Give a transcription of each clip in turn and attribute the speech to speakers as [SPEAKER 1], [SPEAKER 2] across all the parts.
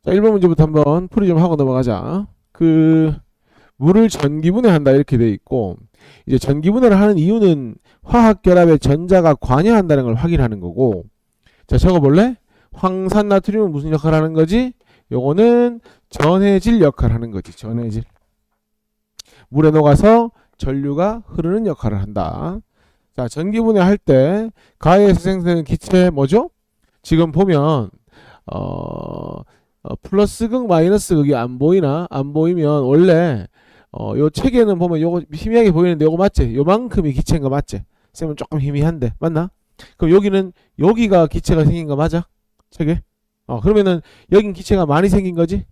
[SPEAKER 1] 자, 1번 문제부터 한번 풀이 좀 하고 넘어가자. 물을 전기분해한다 이렇게 돼 있고, 이제 전기분해를 하는 이유는 화학결합에 전자가 관여한다는 걸 확인하는 거고, 자, 적어볼래? 황산나트륨은 무슨 역할을 하는 거지? 요거는 전해질 역할을 하는 거지. 전해질. 물에 녹아서 전류가 흐르는 역할을 한다. 자, 전기분해 할 때 가해에서 생성되는 기체 뭐죠? 지금 보면 플러스 극 마이너스 극이 안 보이나? 안 보이면 원래 요 책에는 보면 요거 희미하게 보이는데 요거 맞지? 요만큼이 기체인 거 맞지? 쌤은 조금 희미한데 맞나? 그럼 여기는 여기가 기체가 생긴 거 맞아? 책에? 그러면은 여긴 기체가 많이 생긴 거지?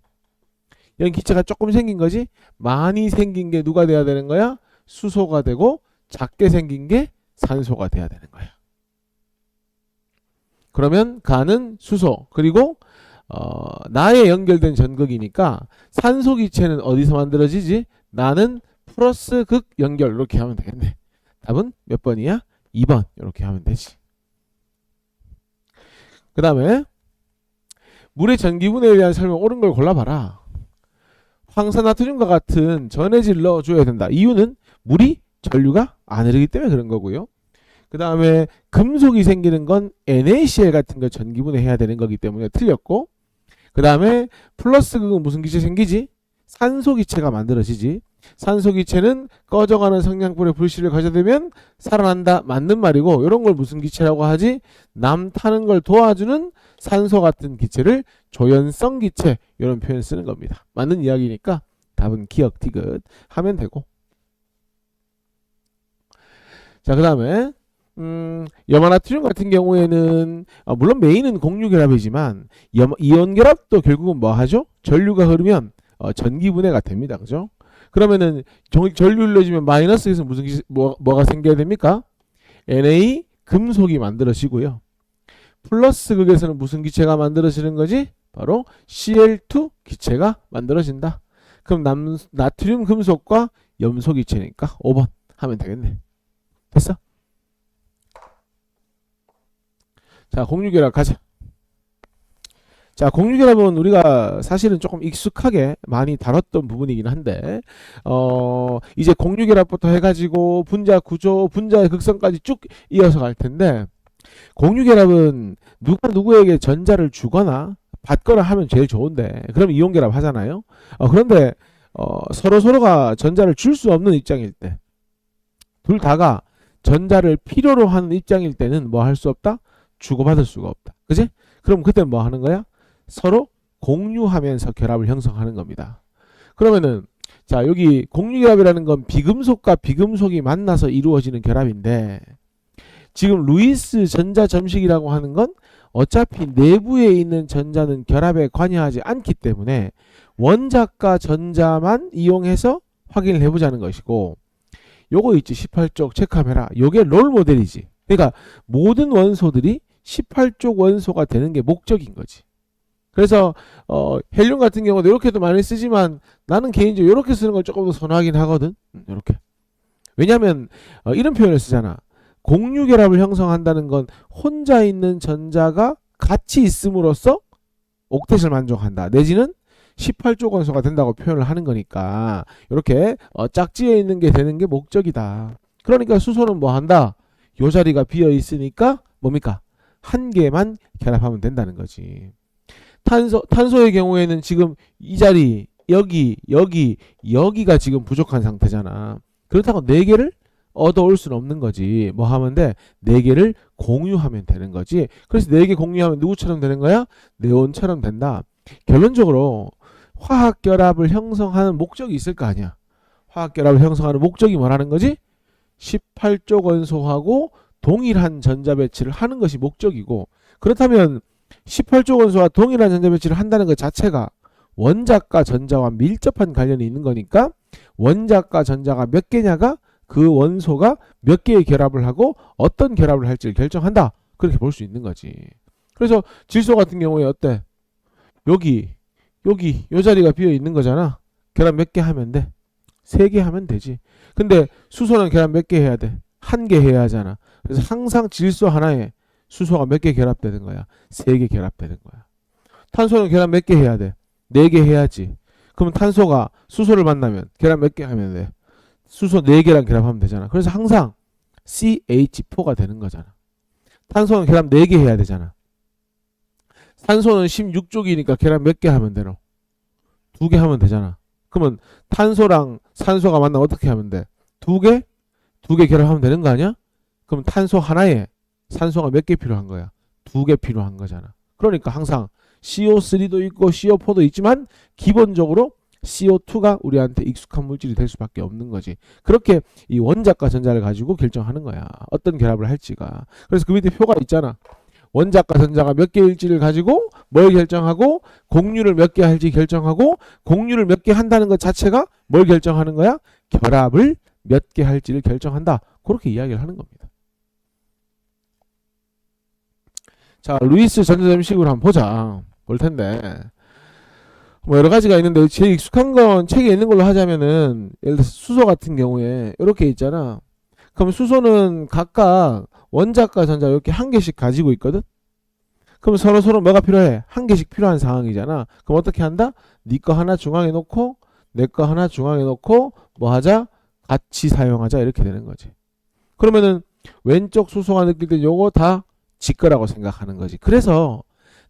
[SPEAKER 1] 여긴 기체가 조금 생긴 거지? 많이 생긴 게 누가 돼야 되는 거야? 수소가 되고 작게 생긴 게 산소가 돼야 되는 거야. 그러면 가는 수소 그리고 나에 연결된 전극이니까 산소 기체는 어디서 만들어지지? 나는 플러스 극 연결 이렇게 하면 되겠네. 답은 몇 번이야? 2번 이렇게 하면 되지. 그 다음에 물의 전기분해에 대한 설명 옳은 걸 골라봐라. 황산나트륨과 같은 전해질 넣어줘야 된다. 이유는 물이 전류가 안 흐르기 때문에 그런 거고요. 그 다음에 금속이 생기는 건 NaCl 같은 거 전기분해해야 되는 거기 때문에 틀렸고, 그 다음에 플러스 극은 무슨 기체 생기지? 산소 기체가 만들어지지. 산소 기체는 꺼져가는 성냥불에 불씨를 가져대면 살아난다. 맞는 말이고, 이런 걸 무슨 기체라고 하지? 남 타는 걸 도와주는 산소 같은 기체를 조연성 기체 이런 표현 쓰는 겁니다. 맞는 이야기니까 답은 기억 디귿 하면 되고. 자, 그 다음에 염화나트륨 같은 경우에는 물론 메인은 공유결합이지만 이온결합도 결국은 뭐 하죠? 전류가 흐르면 전기분해가 됩니다. 그죠? 그러면은 전류를 넣어주면 마이너스에서 무슨 뭐가 생겨야 됩니까? Na 금속이 만들어지고요. 플러스 극에서는 무슨 기체가 만들어지는 거지? 바로 Cl2 기체가 만들어진다. 그럼 나트륨 금속과 염소 기체니까 5번 하면 되겠네. 됐어? 자, 공유결합 가자. 자, 공유결합은 우리가 사실은 조금 익숙하게 많이 다뤘던 부분이긴 한데 이제 공유결합부터 해가지고 분자 구조, 분자의 극성까지 쭉 이어서 갈 텐데, 공유결합은 누가 누구에게 전자를 주거나 받거나 하면 제일 좋은데, 그럼 이온결합 하잖아요. 그런데 서로가 전자를 줄 수 없는 입장일 때, 둘 다가 전자를 필요로 하는 입장일 때는 뭐 할 수 없다? 주고받을 수가 없다. 그지? 그럼 그때 뭐 하는 거야? 서로 공유하면서 결합을 형성하는 겁니다. 그러면은 자, 여기 공유결합이라는 건 비금속과 비금속이 만나서 이루어지는 결합인데, 지금 루이스 전자 점식이라고 하는 건 어차피 내부에 있는 전자는 결합에 관여하지 않기 때문에 원자과 전자만 이용해서 확인을 해보자는 것이고, 요거 있지 18쪽 체크카메라, 요게 롤 모델이지. 그러니까 모든 원소들이 18쪽 원소가 되는 게 목적인 거지. 그래서 헬륨 같은 경우도 이렇게도 많이 쓰지만 나는 개인적으로 이렇게 쓰는 걸 조금 더 선호하긴 하거든. 이렇게. 왜냐하면 이런 표현을 쓰잖아. 공유결합을 형성한다는 건 혼자 있는 전자가 같이 있음으로써 옥텟을 만족한다. 내지는 18쪽 원소가 된다고 표현을 하는 거니까 이렇게 짝지어 있는 게 되는 게 목적이다. 그러니까 수소는 뭐 한다? 요 자리가 비어 있으니까 뭡니까? 한 개만 결합하면 된다는 거지. 탄소의 경우에는 지금 이 자리, 여기가 지금 부족한 상태잖아. 그렇다고 4개를 얻어올 수는 없는 거지. 뭐 하면 돼? 4개를 공유하면 되는 거지. 그래서 4개 공유하면 누구처럼 되는 거야? 네온처럼 된다. 결론적으로 화학결합을 형성하는 목적이 있을 거 아니야. 화학결합을 형성하는 목적이 뭐라는 거지? 18쪽 원소하고 동일한 전자 배치를 하는 것이 목적이고, 그렇다면 18쪽 원소와 동일한 전자 배치를 한다는 것 자체가 원자과 전자와 밀접한 관련이 있는 거니까 원자과 전자가 몇 개냐가 그 원소가 몇 개의 결합을 하고 어떤 결합을 할지를 결정한다. 그렇게 볼 수 있는 거지. 그래서 질소 같은 경우에 어때? 여기 요 자리가 비어 있는 거잖아. 결합 몇 개 하면 돼? 3개 하면 되지. 근데 수소는 결합 몇 개 해야 돼? 1개 해야 하잖아. 그래서 항상 질소 하나에 수소가 몇 개 결합되는 거야? 3개 결합되는 거야. 탄소는 결합 몇 개 해야 돼? 4개 해야지. 그럼 탄소가 수소를 만나면 계란 몇 개 하면 돼? 수소 4개랑 결합하면 되잖아. 그래서 항상 CH4가 되는 거잖아. 탄소는 계란 4개 해야 되잖아. 탄소는 16족이니까 계란 몇 개 하면 되노? 2개 하면 되잖아. 그러면 탄소랑 산소가 만나면 어떻게 하면 돼? 2개? 2개 결합하면 되는 거 아니야? 그럼 탄소 하나에 산소가 몇 개 필요한 거야? 2개 필요한 거잖아. 그러니까 항상 CO3도 있고 CO4도 있지만 기본적으로 CO2가 우리한테 익숙한 물질이 될 수밖에 없는 거지. 그렇게 이 원자과 전자를 가지고 결정하는 거야. 어떤 결합을 할지가. 그래서 그 밑에 표가 있잖아. 원자과 전자가 몇 개일지를 가지고 뭘 결정하고 공유를 몇 개 할지 결정하고 공유를 몇 개 한다는 것 자체가 뭘 결정하는 거야? 결합을 몇 개 할지를 결정한다. 그렇게 이야기를 하는 겁니다. 자, 루이스 전자점식으로 한번 보자. 볼 텐데. 뭐 여러 가지가 있는데 제일 익숙한 건 책에 있는 걸로 하자면은 예를 들어서 수소 같은 경우에 이렇게 있잖아. 그럼 수소는 각각 원자과 전자 이렇게 한 개씩 가지고 있거든. 그럼 서로 뭐가 필요해? 한 개씩 필요한 상황이잖아. 그럼 어떻게 한다? 네 거 하나 중앙에 놓고 내 거 하나 중앙에 놓고 뭐 하자? 같이 사용하자 이렇게 되는 거지. 그러면은 왼쪽 수소가 느낄 때 요거 다 지 거라고 생각하는 거지. 그래서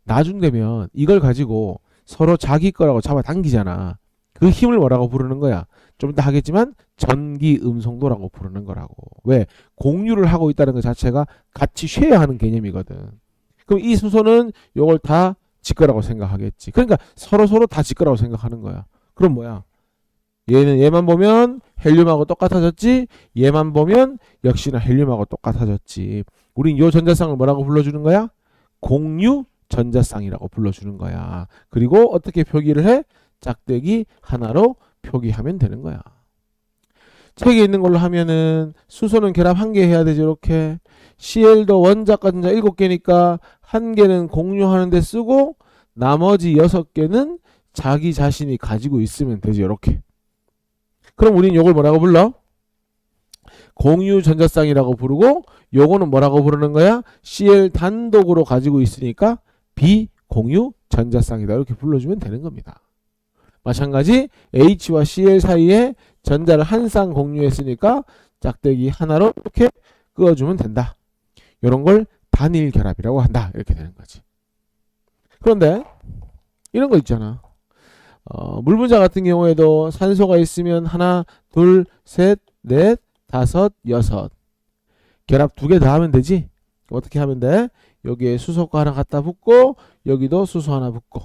[SPEAKER 1] 나중 되면 이걸 가지고 서로 자기 거라고 잡아당기잖아. 그 힘을 뭐라고 부르는 거야? 좀 이따 하겠지만 전기 음성도라고 부르는 거라고. 왜? 공유를 하고 있다는 것 자체가 같이 쉐어하는 개념이거든. 그럼 이 수소는 요걸 다 지 거라고 생각하겠지. 그러니까 서로 다 지 거라고 생각하는 거야. 그럼 뭐야? 얘만 보면 헬륨하고 똑같아졌지. 얘만 보면 역시나 헬륨하고 똑같아졌지. 우린 요 전자쌍을 뭐라고 불러주는 거야? 공유 전자쌍이라고 불러주는 거야. 그리고 어떻게 표기를 해? 짝대기 하나로 표기하면 되는 거야. 책에 있는 걸로 하면은 수소는 결합 1개 해야 되죠. 이렇게 Cl도 원자과 전자 7개니까 1개는 공유하는 데 쓰고 나머지 6개는 자기 자신이 가지고 있으면 되죠. 이렇게. 그럼 우린 요걸 뭐라고 불러? 공유 전자쌍이라고 부르고 요거는 뭐라고 부르는 거야? Cl 단독으로 가지고 있으니까 비공유 전자쌍이다. 이렇게 불러주면 되는 겁니다. 마찬가지 H와 Cl 사이에 전자를 한 쌍 공유했으니까 짝대기 하나로 이렇게 그어주면 된다. 이런 걸 단일 결합이라고 한다. 이렇게 되는 거지. 그런데 이런 거 있잖아. 물 분자 같은 경우에도 산소가 있으면 하나, 둘, 셋, 넷, 다섯, 여섯. 결합 2개 더 하면 되지? 어떻게 하면 돼? 여기에 수소가 하나 갖다 붙고 여기도 수소 하나 붙고.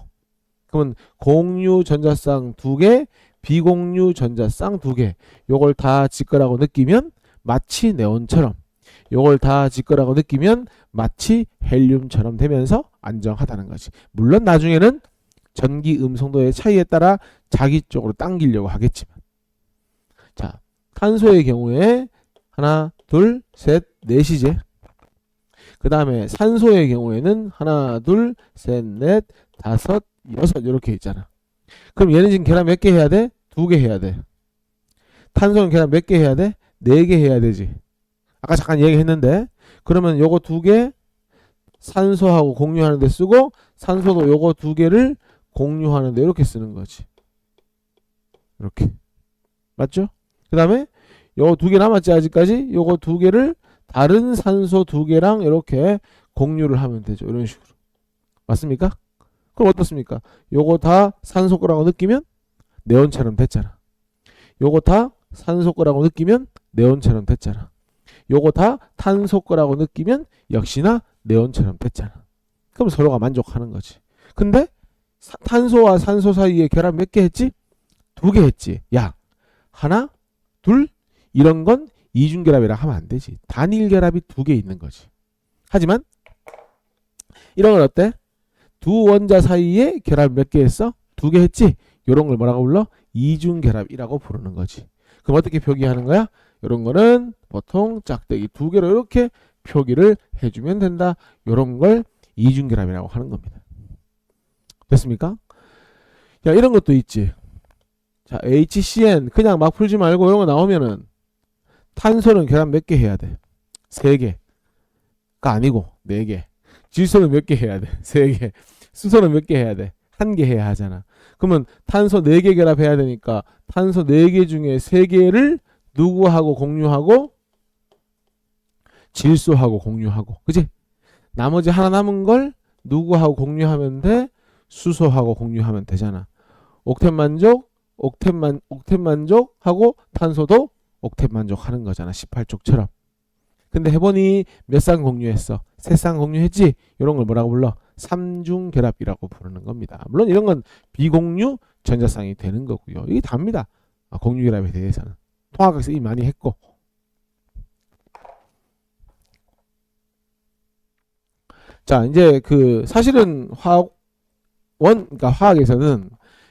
[SPEAKER 1] 그러면 공유 전자쌍 2개, 비공유 전자쌍 2개. 요걸 다 지 거라고 느끼면 마치 네온처럼. 요걸 다 지 거라고 느끼면 마치 헬륨처럼 되면서 안정하다는 거지. 물론 나중에는 전기 음성도의 차이에 따라 자기 쪽으로 당기려고 하겠지만. 자, 탄소의 경우에 하나, 둘, 셋, 넷이지. 그 다음에 산소의 경우에는 하나, 둘, 셋, 넷, 다섯, 여섯 이렇게 있잖아. 그럼 얘는 지금 계란 몇 개 해야 돼? 2개 해야 돼. 탄소는 계란 몇 개 해야 돼? 4개 해야 되지. 아까 잠깐 얘기했는데 그러면 요거 2개 산소하고 공유하는 데 쓰고 산소도 요거 2개를 공유하는데 이렇게 쓰는 거지. 이렇게. 맞죠? 그 다음에 요거 2개 남았지 아직까지? 요거 2개를 다른 산소 2개랑 이렇게 공유를 하면 되죠. 이런 식으로. 맞습니까? 그럼 어떻습니까? 요거 다 산소 거라고 느끼면 네온처럼 됐잖아. 요거 다 산소 거라고 느끼면 네온처럼 됐잖아. 요거 다 탄소 거라고 느끼면 역시나 네온처럼 됐잖아. 그럼 서로가 만족하는 거지. 근데 탄소와 산소 사이에 결합 몇 개 했지? 2개 했지. 야, 하나, 둘 이런 건 이중결합이라 하면 안 되지. 단일 결합이 2개 있는 거지. 하지만 이런 건 어때? 두 원자 사이에 결합 몇 개 했어? 2개 했지? 이런 걸 뭐라고 불러? 이중결합이라고 부르는 거지. 그럼 어떻게 표기하는 거야? 이런 거는 보통 짝대기 2개로 이렇게 표기를 해주면 된다. 이런 걸 이중결합이라고 하는 겁니다. 됐습니까? 야, 이런 것도 있지. 자, HCN 그냥 막 풀지 말고 이런 거 나오면은 탄소는 결합 몇 개 해야 돼? 3개가 아니고 4개. 질소는 몇 개 해야 돼? 3개. 수소는 몇 개 해야 돼? 한 개 해야 하잖아. 그러면 탄소 4개 결합해야 되니까 탄소 4개 중에 3개를 누구하고 공유하고 질소하고 공유하고, 그지? 나머지 하나 남은 걸 누구하고 공유하면 돼? 수소하고 공유하면 되잖아. 옥텐 만족, 옥텐 만족하고 탄소도 옥텐 만족하는 거잖아. 18족처럼. 근데 해보니 몇 쌍 공유했어? 3쌍 공유했지? 이런 걸 뭐라고 불러? 삼중결합이라고 부르는 겁니다. 물론 이런 건 비공유 전자쌍이 되는 거고요. 이게 답니다. 공유결합에 대해서는. 통합학에서 이미 많이 했고. 자, 이제 사실은 그러니까 화학에서는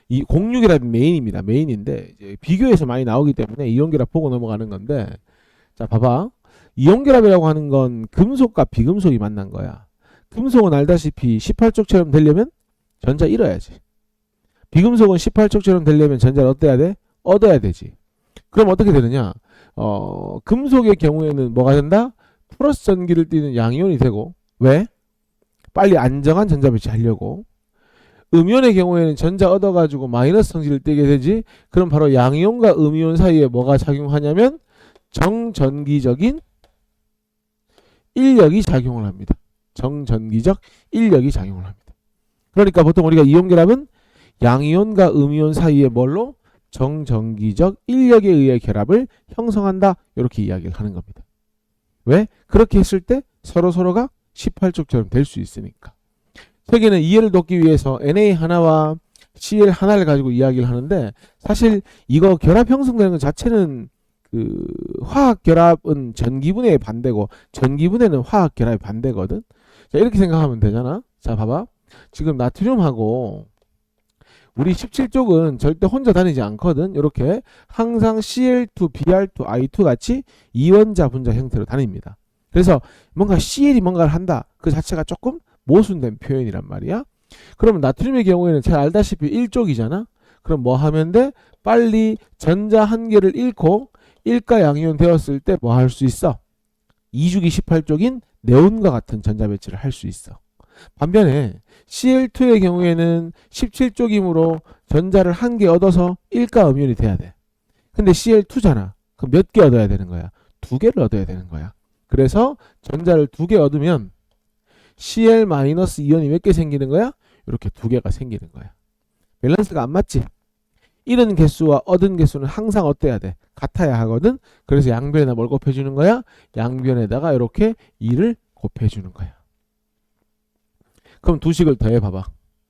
[SPEAKER 1] 이 공유결합이 메인입니다. 메인인데 이제 비교에서 많이 나오기 때문에 이온결합 보고 넘어가는 건데, 자, 봐봐. 이온결합이라고 하는 건 금속과 비금속이 만난 거야. 금속은 알다시피 18족처럼 되려면 전자 잃어야지. 비금속은 18족처럼 되려면 전자를 어때야 돼? 얻어야 되지. 그럼 어떻게 되느냐? 금속의 경우에는 뭐가 된다? 플러스 전기를 띠는 양이온이 되고, 왜? 빨리 안정한 전자 배치하려고. 음이온의 경우에는 전자 얻어가지고 마이너스 성질을 띠게 되지. 그럼 바로 양이온과 음이온 사이에 뭐가 작용하냐면 정전기적인 인력이 작용을 합니다. 정전기적 인력이 작용을 합니다. 그러니까 보통 우리가 이온결합은 양이온과 음이온 사이에 뭘로? 정전기적 인력에 의해 결합을 형성한다. 이렇게 이야기를 하는 겁니다. 왜? 그렇게 했을 때 서로가 18족처럼 될 수 있으니까. 세계는 이해를 돕기 위해서 Na 하나와 Cl 하나를 가지고 이야기를 하는데, 사실 이거 결합 형성되는 것 자체는 화학 결합은 전기분해에 반대고 전기분해는 화학 결합에 반대거든. 자, 이렇게 생각하면 되잖아. 자, 봐봐. 지금 나트륨하고 우리 17족은 절대 혼자 다니지 않거든. 이렇게 항상 Cl2, Br2, I2 같이 이원자 분자 형태로 다닙니다. 그래서 뭔가 Cl이 뭔가를 한다. 그 자체가 조금 모순된 표현이란 말이야. 그러면 나트륨의 경우에는 잘 알다시피 1족이잖아. 그럼 뭐 하면 돼? 빨리 전자 한 개를 잃고 1가 양이온 되었을 때 뭐 할 수 있어? 2주기 18족인 네온과 같은 전자 배치를 할 수 있어. 반면에 Cl2의 경우에는 17족이므로 전자를 한 개 얻어서 1가 음이온이 돼야 돼. 근데 Cl2잖아. 그럼 몇 개 얻어야 되는 거야? 2개를 얻어야 되는 거야. 그래서 전자를 2개 얻으면 Cl-이온이 몇 개 생기는 거야? 이렇게 2개가 생기는 거야. 밸런스가 안 맞지? 잃은 개수와 얻은 개수는 항상 어때야 돼? 같아야 하거든. 그래서 양변에다 뭘 곱해주는 거야? 양변에다가 이렇게 2를 곱해주는 거야. 그럼 두 식을 더해봐봐.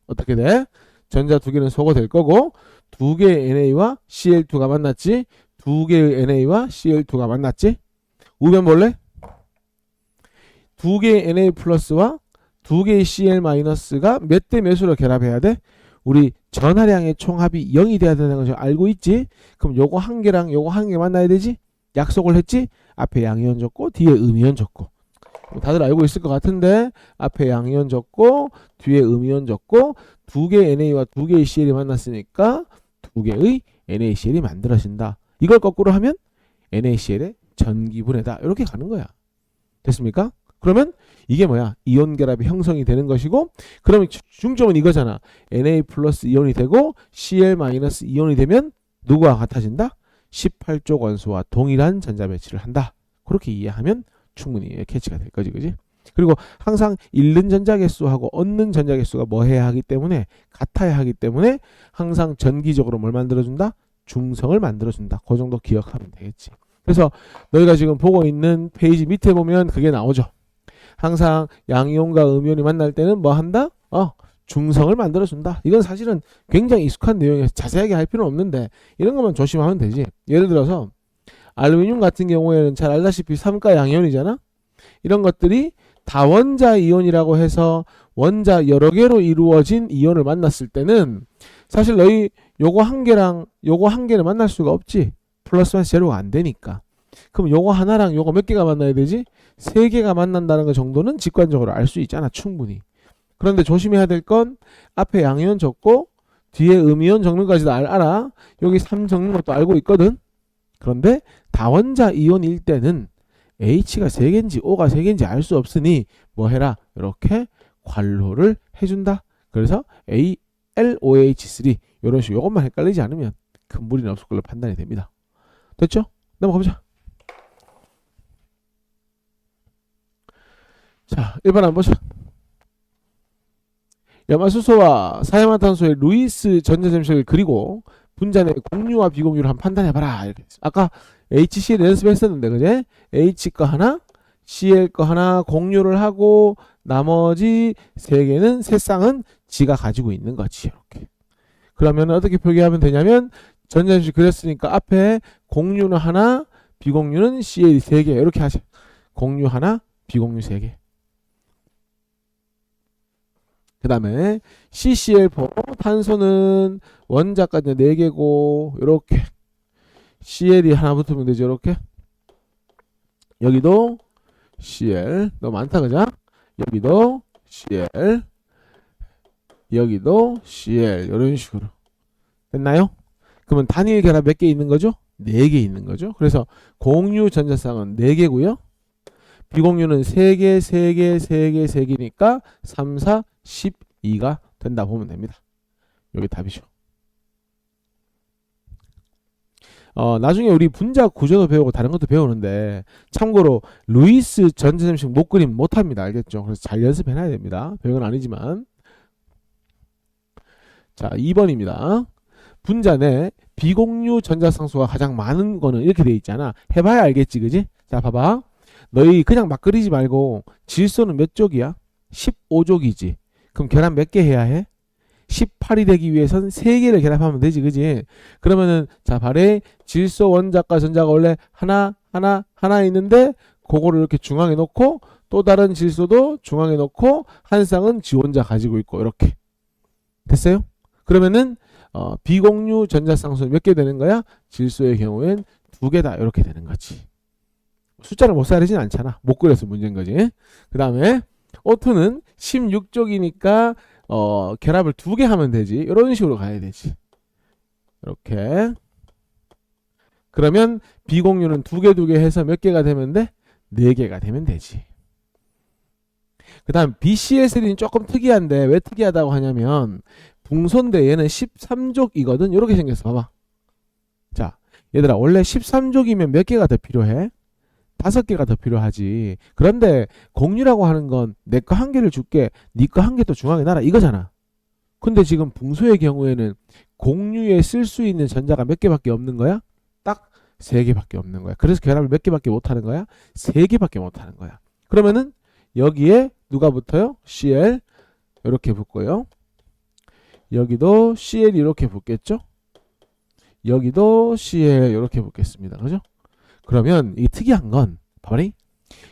[SPEAKER 1] 어떻게 돼? 전자 2개는 소거될 거고 2개의 NA와 Cl2가 만났지? 2개의 NA와 Cl2가 만났지? 우변 볼래? 2개의 Na 플러스와 2개의 Cl-가 몇 대 몇으로 결합해야 돼? 우리 전하량의 총합이 0이 돼야 되는 걸 알고 있지? 그럼 요거 한 개랑 요거 한 개 만나야 되지? 약속을 했지? 앞에 양이온 적고 뒤에 음이온 적고. 다들 알고 있을 것 같은데 앞에 양이온 적고 뒤에 음이온 적고 2개의 NA와 2개의 CL이 만났으니까 2개의 NaCl이 만들어진다. 이걸 거꾸로 하면 NaCl의 전기분해다. 이렇게 가는 거야. 됐습니까? 그러면 이게 뭐야? 이온 결합이 형성이 되는 것이고, 그러면 중점은 이거잖아. Na 플러스 이온이 되고 Cl 이온이 되면 누구와 같아진다? 18족 원소와 동일한 전자 배치를 한다. 그렇게 이해하면 충분히 캐치가 될 거지, 그지? 그리고 항상 잃는 전자 개수하고 얻는 전자 개수가 뭐 해야 하기 때문에 같아야 하기 때문에 항상 전기적으로 뭘 만들어준다? 중성을 만들어준다. 그 정도 기억하면 되겠지. 그래서 너희가 지금 보고 있는 페이지 밑에 보면 그게 나오죠. 항상 양이온과 음이온이 만날 때는 뭐 한다? 중성을 만들어준다. 이건 사실은 굉장히 익숙한 내용이어서 자세하게 할 필요는 없는데 이런 것만 조심하면 되지. 예를 들어서 알루미늄 같은 경우에는 잘 알다시피 3가 양이온이잖아. 이런 것들이 다원자 이온이라고 해서 원자 여러 개로 이루어진 이온을 만났을 때는 사실 너희 요거 한 개랑 요거 한 개를 만날 수가 없지. 플러스 마이너스 제로가 안 되니까. 그럼 요거 하나랑 요거 몇 개가 만나야 되지? 3개가 만난다는 것 정도는 직관적으로 알 수 있잖아, 충분히. 그런데 조심해야 될 건 앞에 양이온 적고 뒤에 음이온 적는 까지도 알아. 여기 3 적는 것도 알고 있거든. 그런데 다원자 이온일 때는 H가 3개인지 O가 3개인지 알 수 없으니 뭐 해라? 이렇게 관로를 해준다. 그래서 LOH3 이런 식으로 이것만 헷갈리지 않으면 큰 무리는 없을 걸로 판단이 됩니다. 됐죠? 넘어가보자. 자, 1번 한번 보자. 염화수소와 사이만탄소의 루이스 전자점식을 그리고 분자 내 공유와 비공유를 한번 판단해봐라. 이렇게. 아까 HCl 연습했었는데, 그제? H 거 하나, Cl 거 하나 공유를 하고 나머지 세 개는 세 쌍은 지가 가지고 있는 거지. 이렇게. 그러면 어떻게 표기하면 되냐면 전자점식 그렸으니까 앞에 공유는 하나, 비공유는 Cl 세 개 이렇게 하자. 공유 하나, 비공유 세 개. 그 다음에 CCl4 탄소는 원자까지 4개고 이렇게 CL이 하나 붙으면 되죠. 이렇게 여기도 CL 너무 많다 그죠? 여기도 CL 여기도 CL 이런 식으로 됐나요? 그러면 단일 결합 몇 개 있는 거죠? 4개 있는 거죠. 그래서 공유 전자쌍은 4개고요. 비공유는 3개, 3개, 3개, 3개니까 3, 4, 12가 된다 보면 됩니다. 여기 답이죠. 나중에 우리 분자 구조도 배우고 다른 것도 배우는데 참고로 루이스 전자점식 못 그리면 못합니다. 알겠죠? 그래서 잘 연습해놔야 됩니다. 별건 아니지만. 자, 2번입니다. 분자 내 비공유 전자쌍수가 가장 많은 거는 이렇게 돼 있잖아. 해봐야 알겠지, 그지? 자, 봐봐. 너희 그냥 막 그리지 말고 질소는 몇 쪽이야? 15쪽이지. 그럼 결합 몇 개 해야 해? 18이 되기 위해선 3개를 결합하면 되지, 그지? 그러면은 자, 발에 질소 원자과 전자가 원래 하나 있는데 그거를 이렇게 중앙에 놓고 또 다른 질소도 중앙에 놓고 한 쌍은 지원자 가지고 있고 이렇게 됐어요? 그러면은 비공유 전자쌍수는 몇 개 되는 거야? 질소의 경우엔 2개다 이렇게 되는 거지. 숫자를 못 사리진 않잖아. 못 그려서 문제인 거지. 그 다음에 O2는 16쪽이니까 결합을 2개 하면 되지. 이런 식으로 가야 되지. 이렇게. 그러면 비공유는 2개 해서 몇 개가 되면 돼? 4개가 되면 되지. 그 다음 BCl3는 조금 특이한데 왜 특이하다고 하냐면 붕소인데 얘는 13족이거든. 이렇게 생겼어. 봐봐. 자, 얘들아 원래 13족이면 몇 개가 더 필요해? 5개가 더 필요하지. 그런데 공유라고 하는 건 내 거 1개를 줄게. 네 거 1개 또 중앙에 놔라 이거잖아. 근데 지금 붕소의 경우에는 공유에 쓸 수 있는 전자가 몇 개밖에 없는 거야? 딱 3개밖에 없는 거야. 그래서 결합을 몇 개밖에 못 하는 거야? 3개밖에 못 하는 거야. 그러면은 여기에 누가 붙어요? Cl 이렇게 붙고요. 여기도 Cl 이렇게 붙겠죠? 여기도 Cl 이렇게 붙겠습니다. 그죠? 그러면 이 특이한 건 봐봐리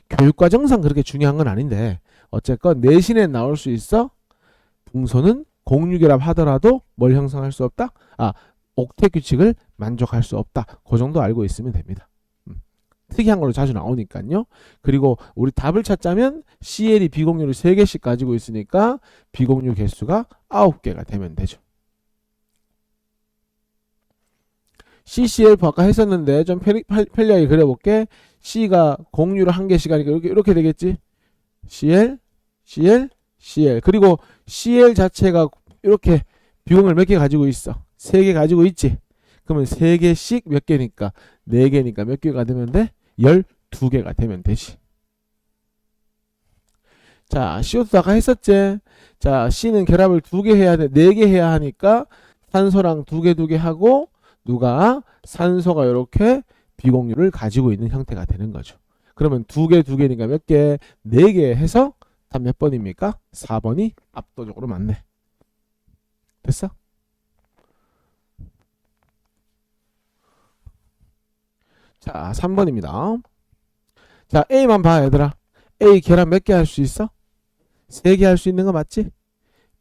[SPEAKER 1] 교육과정상 그렇게 중요한 건 아닌데 어쨌건 내신에 나올 수 있어. 붕소는 공유결합 하더라도 뭘 형성할 수 없다? 옥텟 규칙을 만족할 수 없다. 그 정도 알고 있으면 됩니다. 특이한 걸로 자주 나오니까요. 그리고 우리 답을 찾자면 CL이 비공유를 3개씩 가지고 있으니까 비공유 개수가 9개가 되면 되죠. CCl4 아까 했었는데 좀 편리하게 그려볼게. C가 공유를 1개씩 하니까 이렇게 되겠지. Cl, Cl, Cl. 그리고 Cl 자체가 이렇게 비공유를 몇 개 가지고 있어? 3개 가지고 있지. 그러면 3개씩 몇 개니까 4개니까 몇 개가 되면 돼? 12개가 되면 되지. 자, CO2도 아까 했었지. 자, C는 결합을 2개 해야 돼. 4개 해야 하니까 산소랑 2개 하고 누가 산소가 이렇게 비공유를 가지고 있는 형태가 되는 거죠. 그러면 2개니까 몇 개? 4개 해서 답 몇 번입니까? 4번이 압도적으로 맞네. 됐어? 자, 3번입니다. 자, A만 봐, 얘들아. A 결합 몇 개 할 수 있어? 3개 할 수 있는 거 맞지?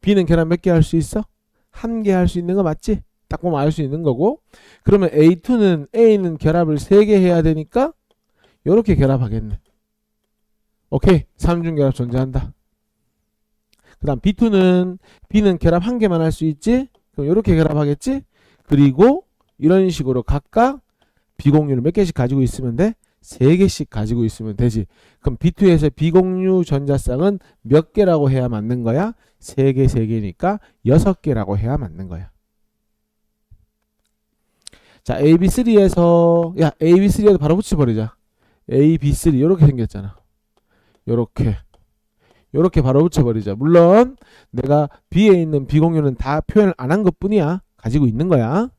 [SPEAKER 1] B는 결합 몇 개 할 수 있어? 1개 할 수 있는 거 맞지? 딱 보면 알 수 있는 거고. 그러면 A는 결합을 3개 해야 되니까 이렇게 결합하겠네. 오케이. 3중 결합 존재한다. 그 다음 B는 결합 1개만 할 수 있지? 그럼 이렇게 결합하겠지? 그리고 이런 식으로 각각 비공유를 몇 개씩 가지고 있으면 돼? 3개씩 가지고 있으면 되지. 그럼 B2에서 비공유 전자쌍은 몇 개라고 해야 맞는 거야? 3개, 3개니까 6개라고 해야 맞는 거야. 자, AB3에서 야, AB3에도 바로 붙여버리자. AB3 이렇게 생겼잖아. 요렇게 바로 붙여버리자. 물론 내가 B에 있는 비공유는 다 표현을 안 한 것뿐이야. 가지고 있는 거야.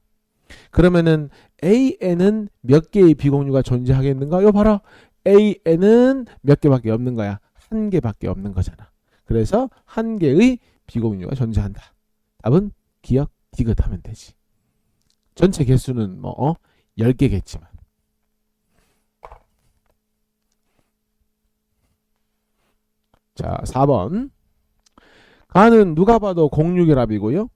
[SPEAKER 1] 그러면은 A에는 몇 개의 비공유가 존재하겠는가? 요 봐라. A에는 몇 개밖에 없는 거야. 한 개밖에 없는 거잖아. 그래서 한 개의 비공유가 존재한다. 답은 기억 디귿 하면 되지. 전체 개수는 뭐 10개겠지만. 자, 4번. 가는 누가 봐도 공유결합이고요.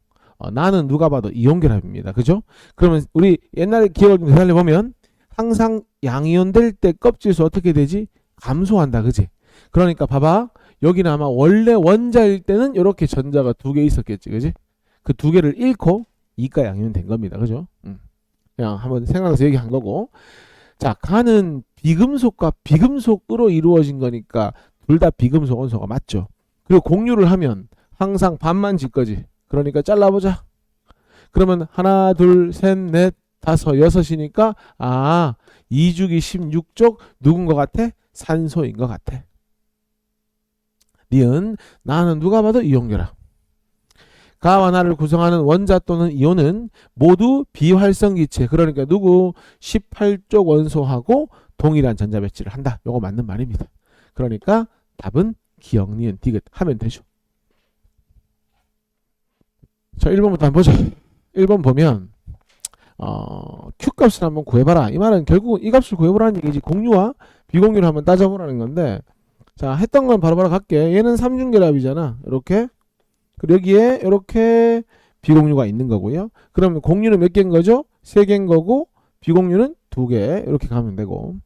[SPEAKER 1] 나는 누가 봐도 이온결합입니다. 그죠? 그러면 우리 옛날에 기억을 좀 되살려보면 항상 양이온 될 때 껍질수 어떻게 되지? 감소한다. 그지? 그러니까 봐봐. 여기는 아마 원래 원자일 때는 이렇게 전자가 2개 있었겠지. 그지? 그 2개를 잃고 이가 양이온 된 겁니다. 그죠? 그냥 한번 생각해서 얘기한 거고. 자, 가는 비금속과 비금속으로 이루어진 거니까 둘 다 비금속 원소가 맞죠. 그리고 공유를 하면 항상 반만 질 거지. 그러니까 잘라보자. 그러면 하나, 둘, 셋, 넷, 다섯, 여섯이니까 2주기 16족 누군 것 같아? 산소인 것 같아. 니은 나는 누가 봐도 이온결합. 가와 나를 구성하는 원자 또는 이온은 모두 비활성기체. 그러니까 누구? 18족 원소하고 동일한 전자 배치를 한다. 요거 맞는 말입니다. 그러니까 답은 기억, 니은, 디귿 하면 되죠. 자, 1번부터 한번 보자. 1번 보면 Q값을 한번 구해봐라. 이 말은 결국은 이 값을 구해보라는 얘기지. 공유와 비공유를 한번 따져보라는 건데, 자, 했던 건 바로바로 갈게. 얘는 삼중결합이잖아. 이렇게. 그리고 여기에 이렇게 비공유가 있는 거고요. 그러면 공유는 몇 개인 거죠? 3개인 거고 비공유는 2개. 이렇게 가면 되고,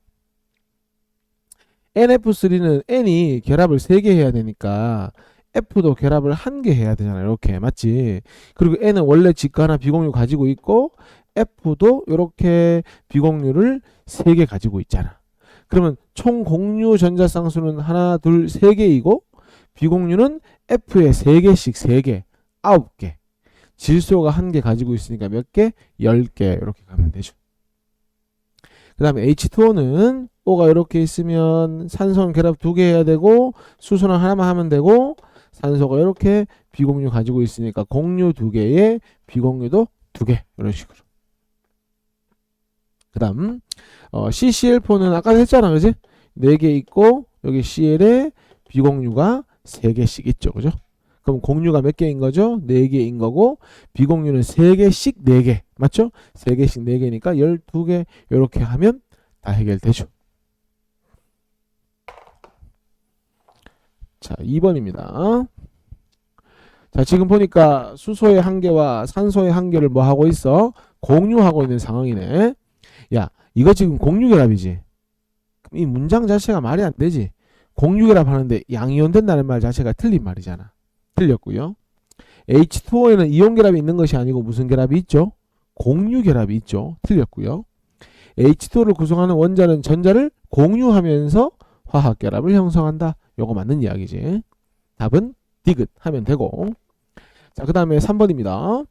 [SPEAKER 1] NF3는 N이 결합을 3개 해야 되니까 F도 결합을 1개 해야 되잖아요. 이렇게 맞지? 그리고 N은 원래 직가 하나 비공유 가지고 있고 F도 이렇게 비공유를 3개 가지고 있잖아. 그러면 총 공유 전자쌍수는 하나, 둘, 3개이고 비공유는 F에 3개씩 3개, 9개. 질소가 1개 가지고 있으니까 몇 개? 10개. 이렇게 가면 되죠. 그 다음에 H2O는 O가 이렇게 있으면 산소는 결합 2개 해야 되고 수소는 하나만 하면 되고, 산소가 이렇게 비공유 가지고 있으니까 공유 2개에 비공유도 2개. 이런 식으로. 그 다음 CCl4는 아까 했잖아. 그지? 4개 있고 여기 CL에 비공유가 3개씩 있죠. 그죠? 그럼 공유가 몇 개인 거죠? 4개인 거고 비공유는 3개씩 4개. 맞죠? 3개씩 4개니까 12개. 이렇게 하면 다 해결되죠. 자, 2번입니다. 자, 지금 보니까 수소의 한 개와 산소의 한 개를 뭐 하고 있어? 공유하고 있는 상황이네. 야, 이거 지금 공유결합이지. 이 문장 자체가 말이 안 되지. 공유결합 하는데 양이온 된다는 말 자체가 틀린 말이잖아. 틀렸고요. H2O에는 이온결합이 있는 것이 아니고 무슨 결합이 있죠? 공유결합이 있죠. 틀렸고요. H2O를 구성하는 원자는 전자를 공유하면서 화학결합을 형성한다. 요거 맞는 이야기지. 답은 디귿 하면 되고. 자, 그 다음에 3번입니다.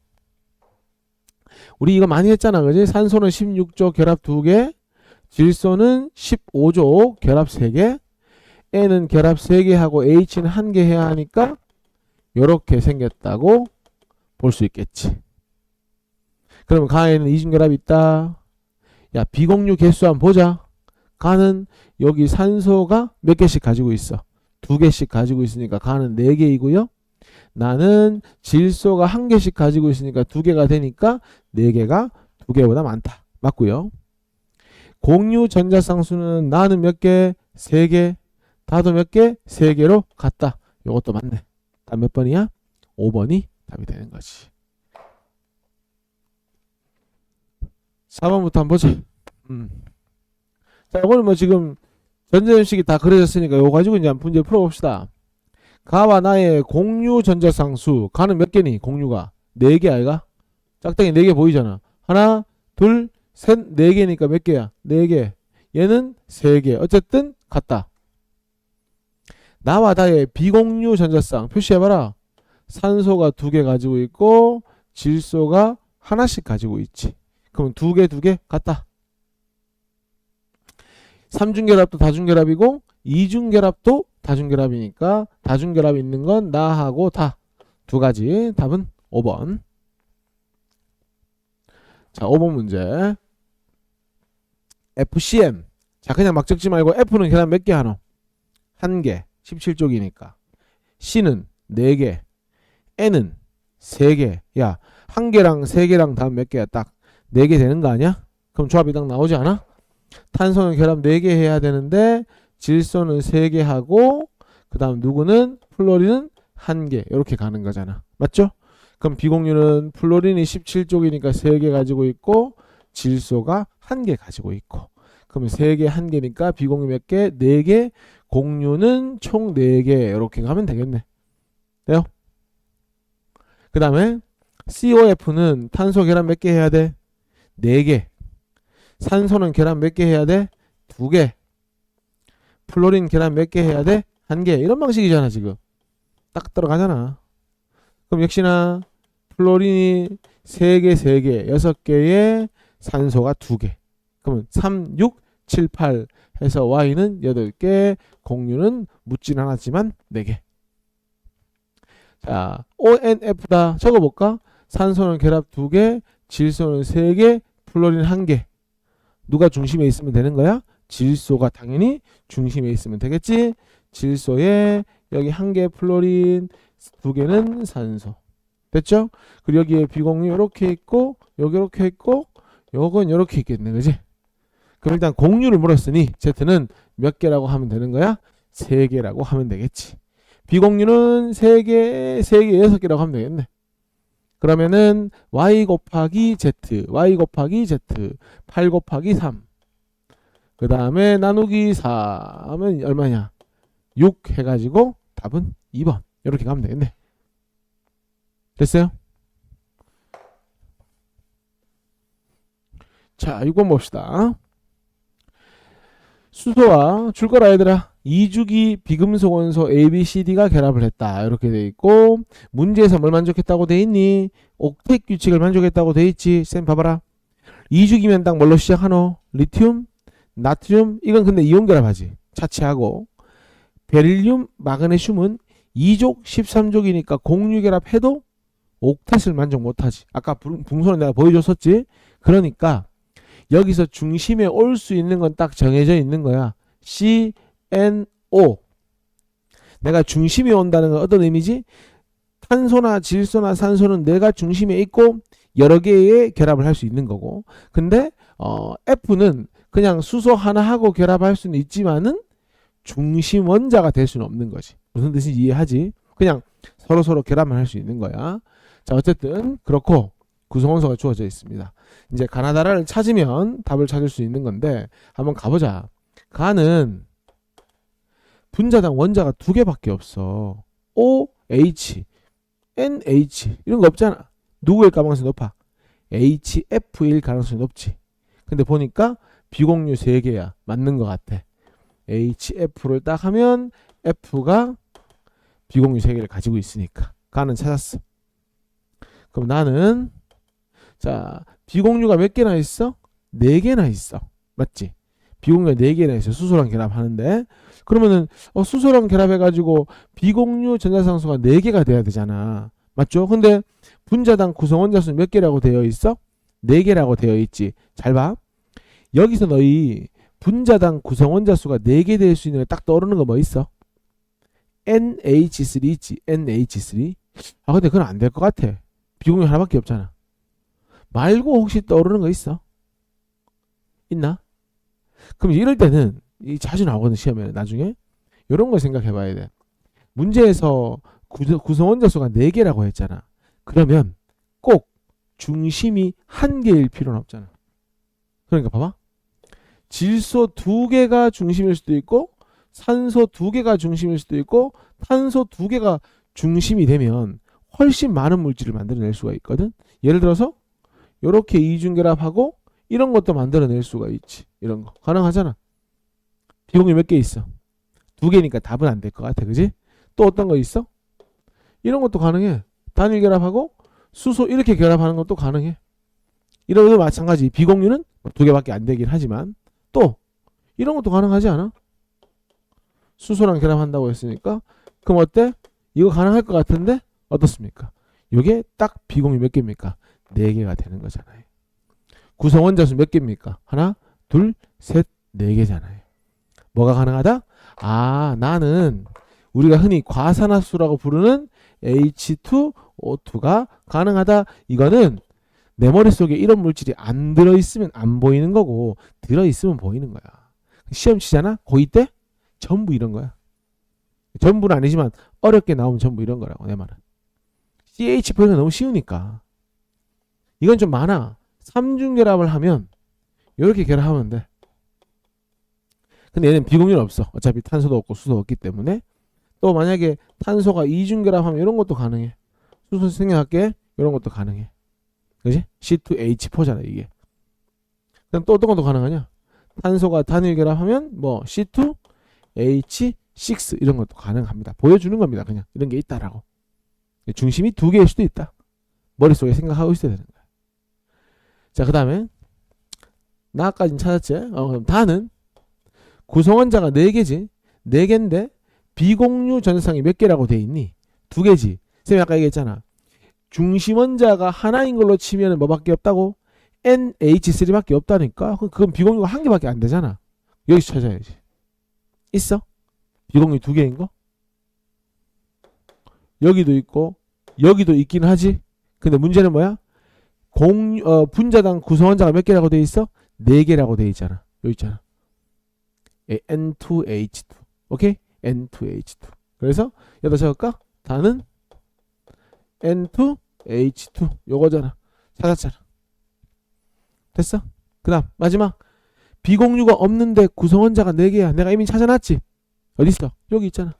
[SPEAKER 1] 우리 이거 많이 했잖아. 그지? 산소는 16조 결합 2개, 질소는 15조 결합 3개, N은 결합 3개 하고 H는 1개 해야 하니까 요렇게 생겼다고 볼 수 있겠지. 그러면 가에는 이중결합이 있다. 야, 비공유 개수 한번 보자. 가는 여기 산소가 몇 개씩 가지고 있어? 2개씩 가지고 있으니까 가는 4개이고요. 나는 질소가 1개씩 가지고 있으니까 2개가 되니까 4개가 2개보다 많다. 맞고요. 공유 전자쌍수는 나는 몇 개? 3개. 다도 몇 개? 3개로 같다. 이것도 맞네. 답 몇 번이야? 5번이 답이 되는 거지. 4번부터 한번 보자. 자, 이거는 뭐 지금 전자연식이 다 그려졌으니까 이거 가지고 이제 문제 풀어봅시다. 가와 나의 공유 전자쌍수. 가는 몇 개니? 공유가 4개 아이가? 짝짝이 4개 보이잖아. 하나, 둘, 셋, 4개니까 몇 개야? 4개. 얘는 3개. 어쨌든 같다. 나와 다의 비공유 전자쌍 표시해봐라. 산소가 2개 가지고 있고 질소가 하나씩 가지고 있지. 그럼 2개 같다. 3중결합도 다중결합이고 2중결합도 다중결합이니까 다중결합 있는 건 나하고 다. 2가지. 답은 5번. 자, 5번 문제. FCM. 자, 그냥 막 적지 말고 F는 계란 몇 개 하노? 1개. 17쪽이니까. C는 4개. N은 3개. 야, 1개랑 3개랑 다음 몇 개야? 딱 4개 되는 거 아니야? 그럼 조합이 딱 나오지 않아? 탄소는 결합 4개 해야 되는데 질소는 3개 하고 그 다음 누구는? 플로린은 1개. 이렇게 가는 거잖아. 맞죠? 그럼 비공유는 플로린이 17쪽이니까 3개 가지고 있고 질소가 1개 가지고 있고 그러면 3개 1개니까 비공유 몇 개? 4개. 공유는 총 4개. 이렇게 가면 되겠네. 돼요? 그 다음에 COF는 탄소 결합 몇 개 해야 돼? 4개. 산소는 결합 몇 개 해야 돼? 2개. 플로린 결합 몇 개 해야 돼? 1개. 이런 방식이잖아 지금. 딱 들어가잖아. 그럼 역시나 플로린이 3개 3개 6개에 산소가 2개. 그러면 3, 6, 7, 8 해서 Y는 8개. 공유는 묻진 않았지만 4개. 자, ONF다. 적어볼까? 산소는 결합 2개, 질소는 3개, 플로린 1개. 누가 중심에 있으면 되는 거야? 질소가 당연히 중심에 있으면 되겠지? 질소에 여기 1개 플로린, 2개는 산소. 됐죠? 그리고 여기에 비공유 이렇게 있고, 여기 이렇게 있고, 요건 이렇게 있겠네. 그지? 그럼 일단 공유를 물었으니 Z는 몇 개라고 하면 되는 거야? 3개라고 하면 되겠지. 비공유는 3개, 3개, 6개라고 하면 되겠네. 그러면은 y 곱하기 z, y 곱하기 z, 8 곱하기 3. 그 다음에 나누기 4 하면 얼마냐? 6 해가지고 답은 2번. 이렇게 가면 되겠네. 됐어요? 자, 6번 봅시다. 수소와 줄 거라 얘들아. 2주기 비금속 원소 ABCD가 결합을 했다. 이렇게 돼 있고 문제에서 뭘 만족했다고 돼 있니? 옥텟 규칙을 만족했다고 돼 있지. 쌤 봐봐라. 2주기면 딱 뭘로 시작하노? 리튬, 나트륨. 이건 근데 이온 결합하지. 차치하고 베릴륨, 마그네슘은 2족, 13족이니까 공유 결합해도 옥텟을 만족 못하지. 아까 붕소는 내가 보여줬었지. 그러니까 여기서 중심에 올 수 있는 건 딱 정해져 있는 거야. CNO. 내가 중심에 온다는 건 어떤 의미지? 탄소나 질소나 산소는 내가 중심에 있고 여러 개의 결합을 할 수 있는 거고. 근데 F는 그냥 수소 하나하고 결합할 수는 있지만은 중심 원자가 될 수는 없는 거지. 무슨 뜻인지 이해하지? 그냥 서로 결합만 할 수 있는 거야. 자, 어쨌든 그렇고 구성원소가 주어져 있습니다. 이제 가나다라를 찾으면 답을 찾을 수 있는 건데 한번 가보자. 가는 분자당 원자가 2개밖에 없어. OH, NH 이런 거 없잖아. 누구일 가능성이 높아? HF일 가능성이 높지. 근데 보니까 비공유 3개야. 맞는 것 같아. HF를 딱 하면 F가 비공유 3개를 가지고 있으니까 가는 찾았어. 그럼 나는 자, 비공유가 몇 개나 있어? 4개나 있어. 맞지? 비공유가 4개나 있어. 수소랑 결합하는데. 그러면은 수소랑 결합해가지고 비공유 전자상수가 4개가 돼야 되잖아. 맞죠? 근데 분자당 구성원자 수는 몇 개라고 되어 있어? 4개라고 되어 있지. 잘 봐. 여기서 너희 분자당 구성원자 수가 4개 될 수 있는 게 딱 떠오르는 거 뭐 있어? NH3 있지. NH3. 아 근데 그건 안 될 것 같아. 비공유 하나밖에 없잖아. 말고 혹시 떠오르는 거 있어? 있나? 그럼 이럴 때는 자주 나오거든 시험에 나중에 이런 걸 생각해 봐야 돼. 문제에서 구성원자 수가 4개라고 했잖아. 그러면 꼭 중심이 1개일 필요는 없잖아. 그러니까 봐봐. 질소 2개가 중심일 수도 있고 산소 2개가 중심일 수도 있고 탄소 2개가 중심이 되면 훨씬 많은 물질을 만들어낼 수가 있거든. 예를 들어서 이렇게 이중결합하고 이런 것도 만들어낼 수가 있지. 이런 거 가능하잖아. 비공유 몇 개 있어? 2개니까 답은 안 될 것 같아. 그지? 또 어떤 거 있어? 이런 것도 가능해. 단일 결합하고 수소 이렇게 결합하는 것도 가능해. 이런 것도 마찬가지. 비공유는 2개밖에 안 되긴 하지만 또 이런 것도 가능하지 않아? 수소랑 결합한다고 했으니까 그럼 어때? 이거 가능할 것 같은데 어떻습니까? 이게 딱 비공유 몇 개입니까? 4개가 되는 거잖아요. 구성원자 수 몇 개입니까? 하나, 둘, 셋, 4개잖아요. 뭐가 가능하다? 아, 나는 우리가 흔히 과산화수라고 부르는 H2O2가 가능하다. 이거는 내 머릿속에 이런 물질이 안 들어있으면 안 보이는 거고 들어있으면 보이는 거야. 시험 치잖아? 고2 때? 전부 이런 거야. 전부는 아니지만 어렵게 나오면 전부 이런 거라고 내 말은. CH 표현이 너무 쉬우니까. 이건 좀 많아. 3중 결합을 하면 이렇게 결합하면 돼. 근데 얘는 비공유는 없어. 어차피 탄소도 없고 수소도 없기 때문에. 또 만약에 탄소가 2중 결합하면 이런 것도 가능해. 수소 생략할게. 이런 것도 가능해. 그지? C2H4잖아 이게. 그럼 또 어떤 것도 가능하냐? 탄소가 단일 결합하면 뭐 C2H6 이런 것도 가능합니다. 보여주는 겁니다. 그냥 이런 게 있다라고. 중심이 2개일 수도 있다. 머릿속에 생각하고 있어야 되는 거야. 자, 그 다음에 나까지는 찾았지? 그럼 다는 구성원자가 4개지. 4개인데 비공유 전자쌍이 몇 개라고 돼 있니? 2개지. 쌤이 아까 얘기했잖아. 중심원자가 하나인 걸로 치면 뭐밖에 없다고? NH3밖에 없다니까. 그건 비공유가 1개밖에 안 되잖아. 여기서 찾아야지. 있어? 비공유 2개인 거? 여기도 있고 여기도 있긴 하지. 근데 문제는 뭐야? 분자당 구성원자가 몇 개라고 돼 있어? 4개라고 돼 있잖아. 여기 있잖아. N2H2. 오케이? N2H2. 그래서 여기다 적을까? 다는 N2H2 요거잖아. 찾았잖아. 됐어? 그 다음 마지막 비공유가 없는데 구성원자가 4개야. 내가 이미 찾아놨지? 어딨어? 여기 있잖아.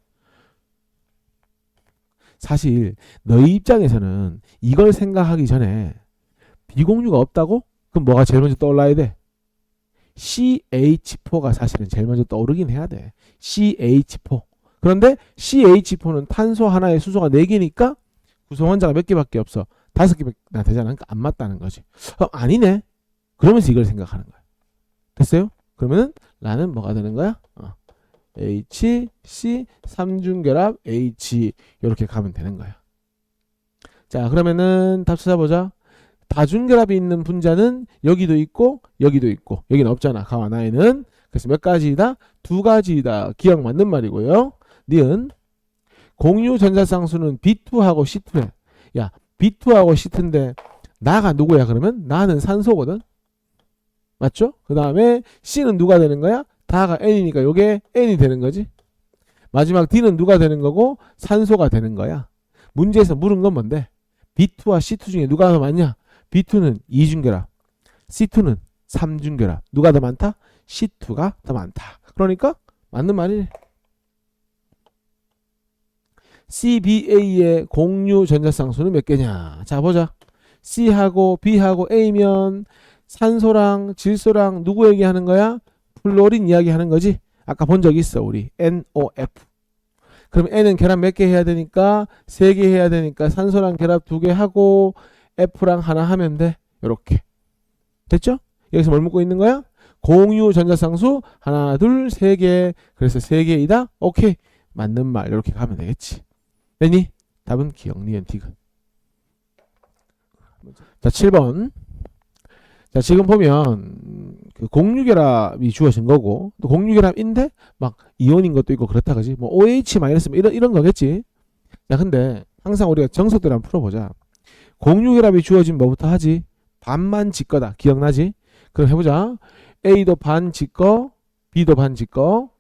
[SPEAKER 1] 사실 너희 입장에서는 이걸 생각하기 전에 비공유가 없다고? 그럼 뭐가 제일 먼저 떠올라야 돼? CH4가 사실은 제일 먼저 떠오르긴 해야 돼. CH4. 그런데 CH4는 탄소 하나에 수소가 4개니까 구성원자가 몇 개밖에 없어. 5개나 되잖아. 그러니까 안 맞다는 거지. 아니네. 그러면서 이걸 생각하는 거야. 됐어요? 그러면은 나는 뭐가 되는 거야? H, C, 3중결합, H 이렇게 가면 되는 거야. 자, 그러면은 답 찾아보자. 다중결합이 있는 분자는 여기도 있고 여기도 있고 여기는 없잖아. 가와 나에는. 그래서 몇 가지이다? 2가지이다. 기억 맞는 말이고요. 니은 공유 전자쌍수는 B2하고 C2래. 야, B2하고 C2인데 나가 누구야 그러면? 나는 산소거든. 맞죠? 그 다음에 C는 누가 되는 거야? 다가 N이니까 요게 N이 되는 거지. 마지막 D는 누가 되는 거고? 산소가 되는 거야. 문제에서 물은 건 뭔데? B2와 C2 중에 누가 더 많냐? B2는 2중결합, C2는 3중결합. 누가 더 많다? C2가 더 많다. 그러니까 맞는 말이네. CBA의 공유 전자쌍수는 몇 개냐? 자, 보자. C하고 B하고 A면 산소랑 질소랑 누구 얘기하는 거야? 플로린 이야기하는 거지. 아까 본 적 있어 우리. NOF. 그럼 N은 결합 몇 개 해야 되니까 3개 해야 되니까 산소랑 결합 2개 하고 F랑 하나 하면 돼. 요렇게. 됐죠? 여기서 뭘 묻고 있는 거야? 공유 전자쌍수 하나 둘 3개. 그래서 3개이다. 오케이. 맞는 말. 이렇게 가면 되겠지. 됐니? 답은 기억 니은 디귿. 자, 7번. 자, 지금 보면 그 공유결합이 주어진 거고 또 공유결합인데 막 이온인 것도 있고 그렇다 그지? 뭐 OH 마이너스 이런 거겠지. 자, 근데 항상 우리가 정석대로 한번 풀어보자. 공유결합이 주어진 뭐부터 하지? 반만 지 거다. 기억나지? 그럼 해보자. A도 반 지 거, B도 반 지 거,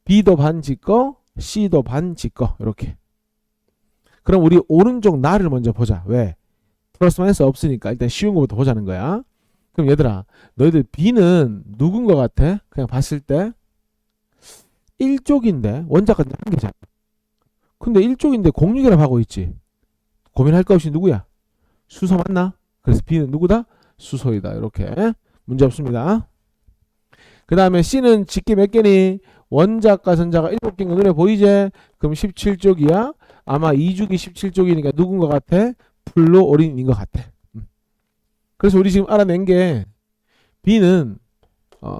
[SPEAKER 1] B도 반 지 거, C도 반 지 거. 이렇게. 그럼 우리 오른쪽 나를 먼저 보자. 왜? 플러스 마이너스 없으니까 일단 쉬운 거부터 보자는 거야. 그럼 얘들아, 너희들 B는 누군 것 같아? 그냥 봤을 때 1쪽인데 원자가 한 개잖아. 근데 1쪽인데 공유결합하고 있지. 고민할 거 없이 누구야? 수소 맞나? 그래서 B는 누구다? 수소이다. 이렇게 문제 없습니다. 그 다음에 C는 직계 몇 개니? 원자과 전자가 7개인 거 눈에 보이지? 그럼 17쪽이야. 아마 2주기 17쪽이니까 누군 것 같아? 플루오린인 것 같아. 그래서 우리 지금 알아낸 게 B는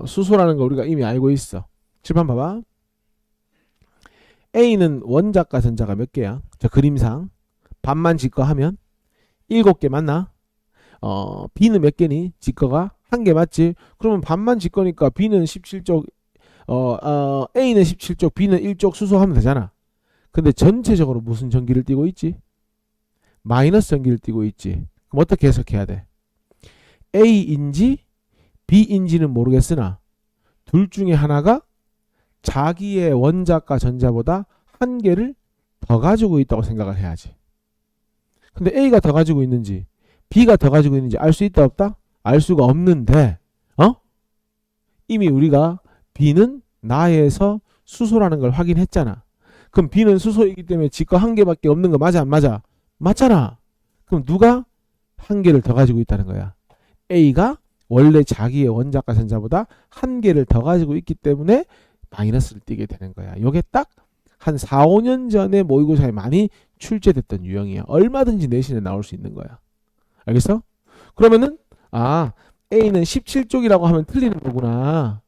[SPEAKER 1] 수소라는 거 우리가 이미 알고 있어. 칠판 봐봐. A는 원자과 전자가 몇 개야? 저 그림상 반만 직거하면 7개 맞나? B는 몇 개니? 직거가 1개 맞지? 그러면 반만 직거니까 B는 17쪽 A는 17쪽 B는 1쪽 수소하면 되잖아. 근데 전체적으로 무슨 전기를 띠고 있지? 마이너스 전기를 띠고 있지. 그럼 어떻게 해석해야 돼? A인지 B인지는 모르겠으나 둘 중에 하나가 자기의 원자과 전자보다 1개를 더 가지고 있다고 생각을 해야지. 근데 A가 더 가지고 있는지 B가 더 가지고 있는지 알 수 있다 없다? 알 수가 없는데 이미 우리가 B는 나에서 수소라는 걸 확인했잖아. 그럼 B는 수소이기 때문에 지거 1개밖에 없는 거 맞아 안 맞아? 맞잖아. 그럼 누가 1개를 더 가지고 있다는 거야? A가 원래 자기의 원자과 전자보다 1개를 더 가지고 있기 때문에 마이너스를 띄게 되는 거야. 이게 딱 한 4, 5년 전에 모의고사에 많이 출제됐던 유형이야. 얼마든지 내신에 나올 수 있는 거야. 알겠어? 그러면은 A는 17쪽이라고 하면 틀리는 거구나.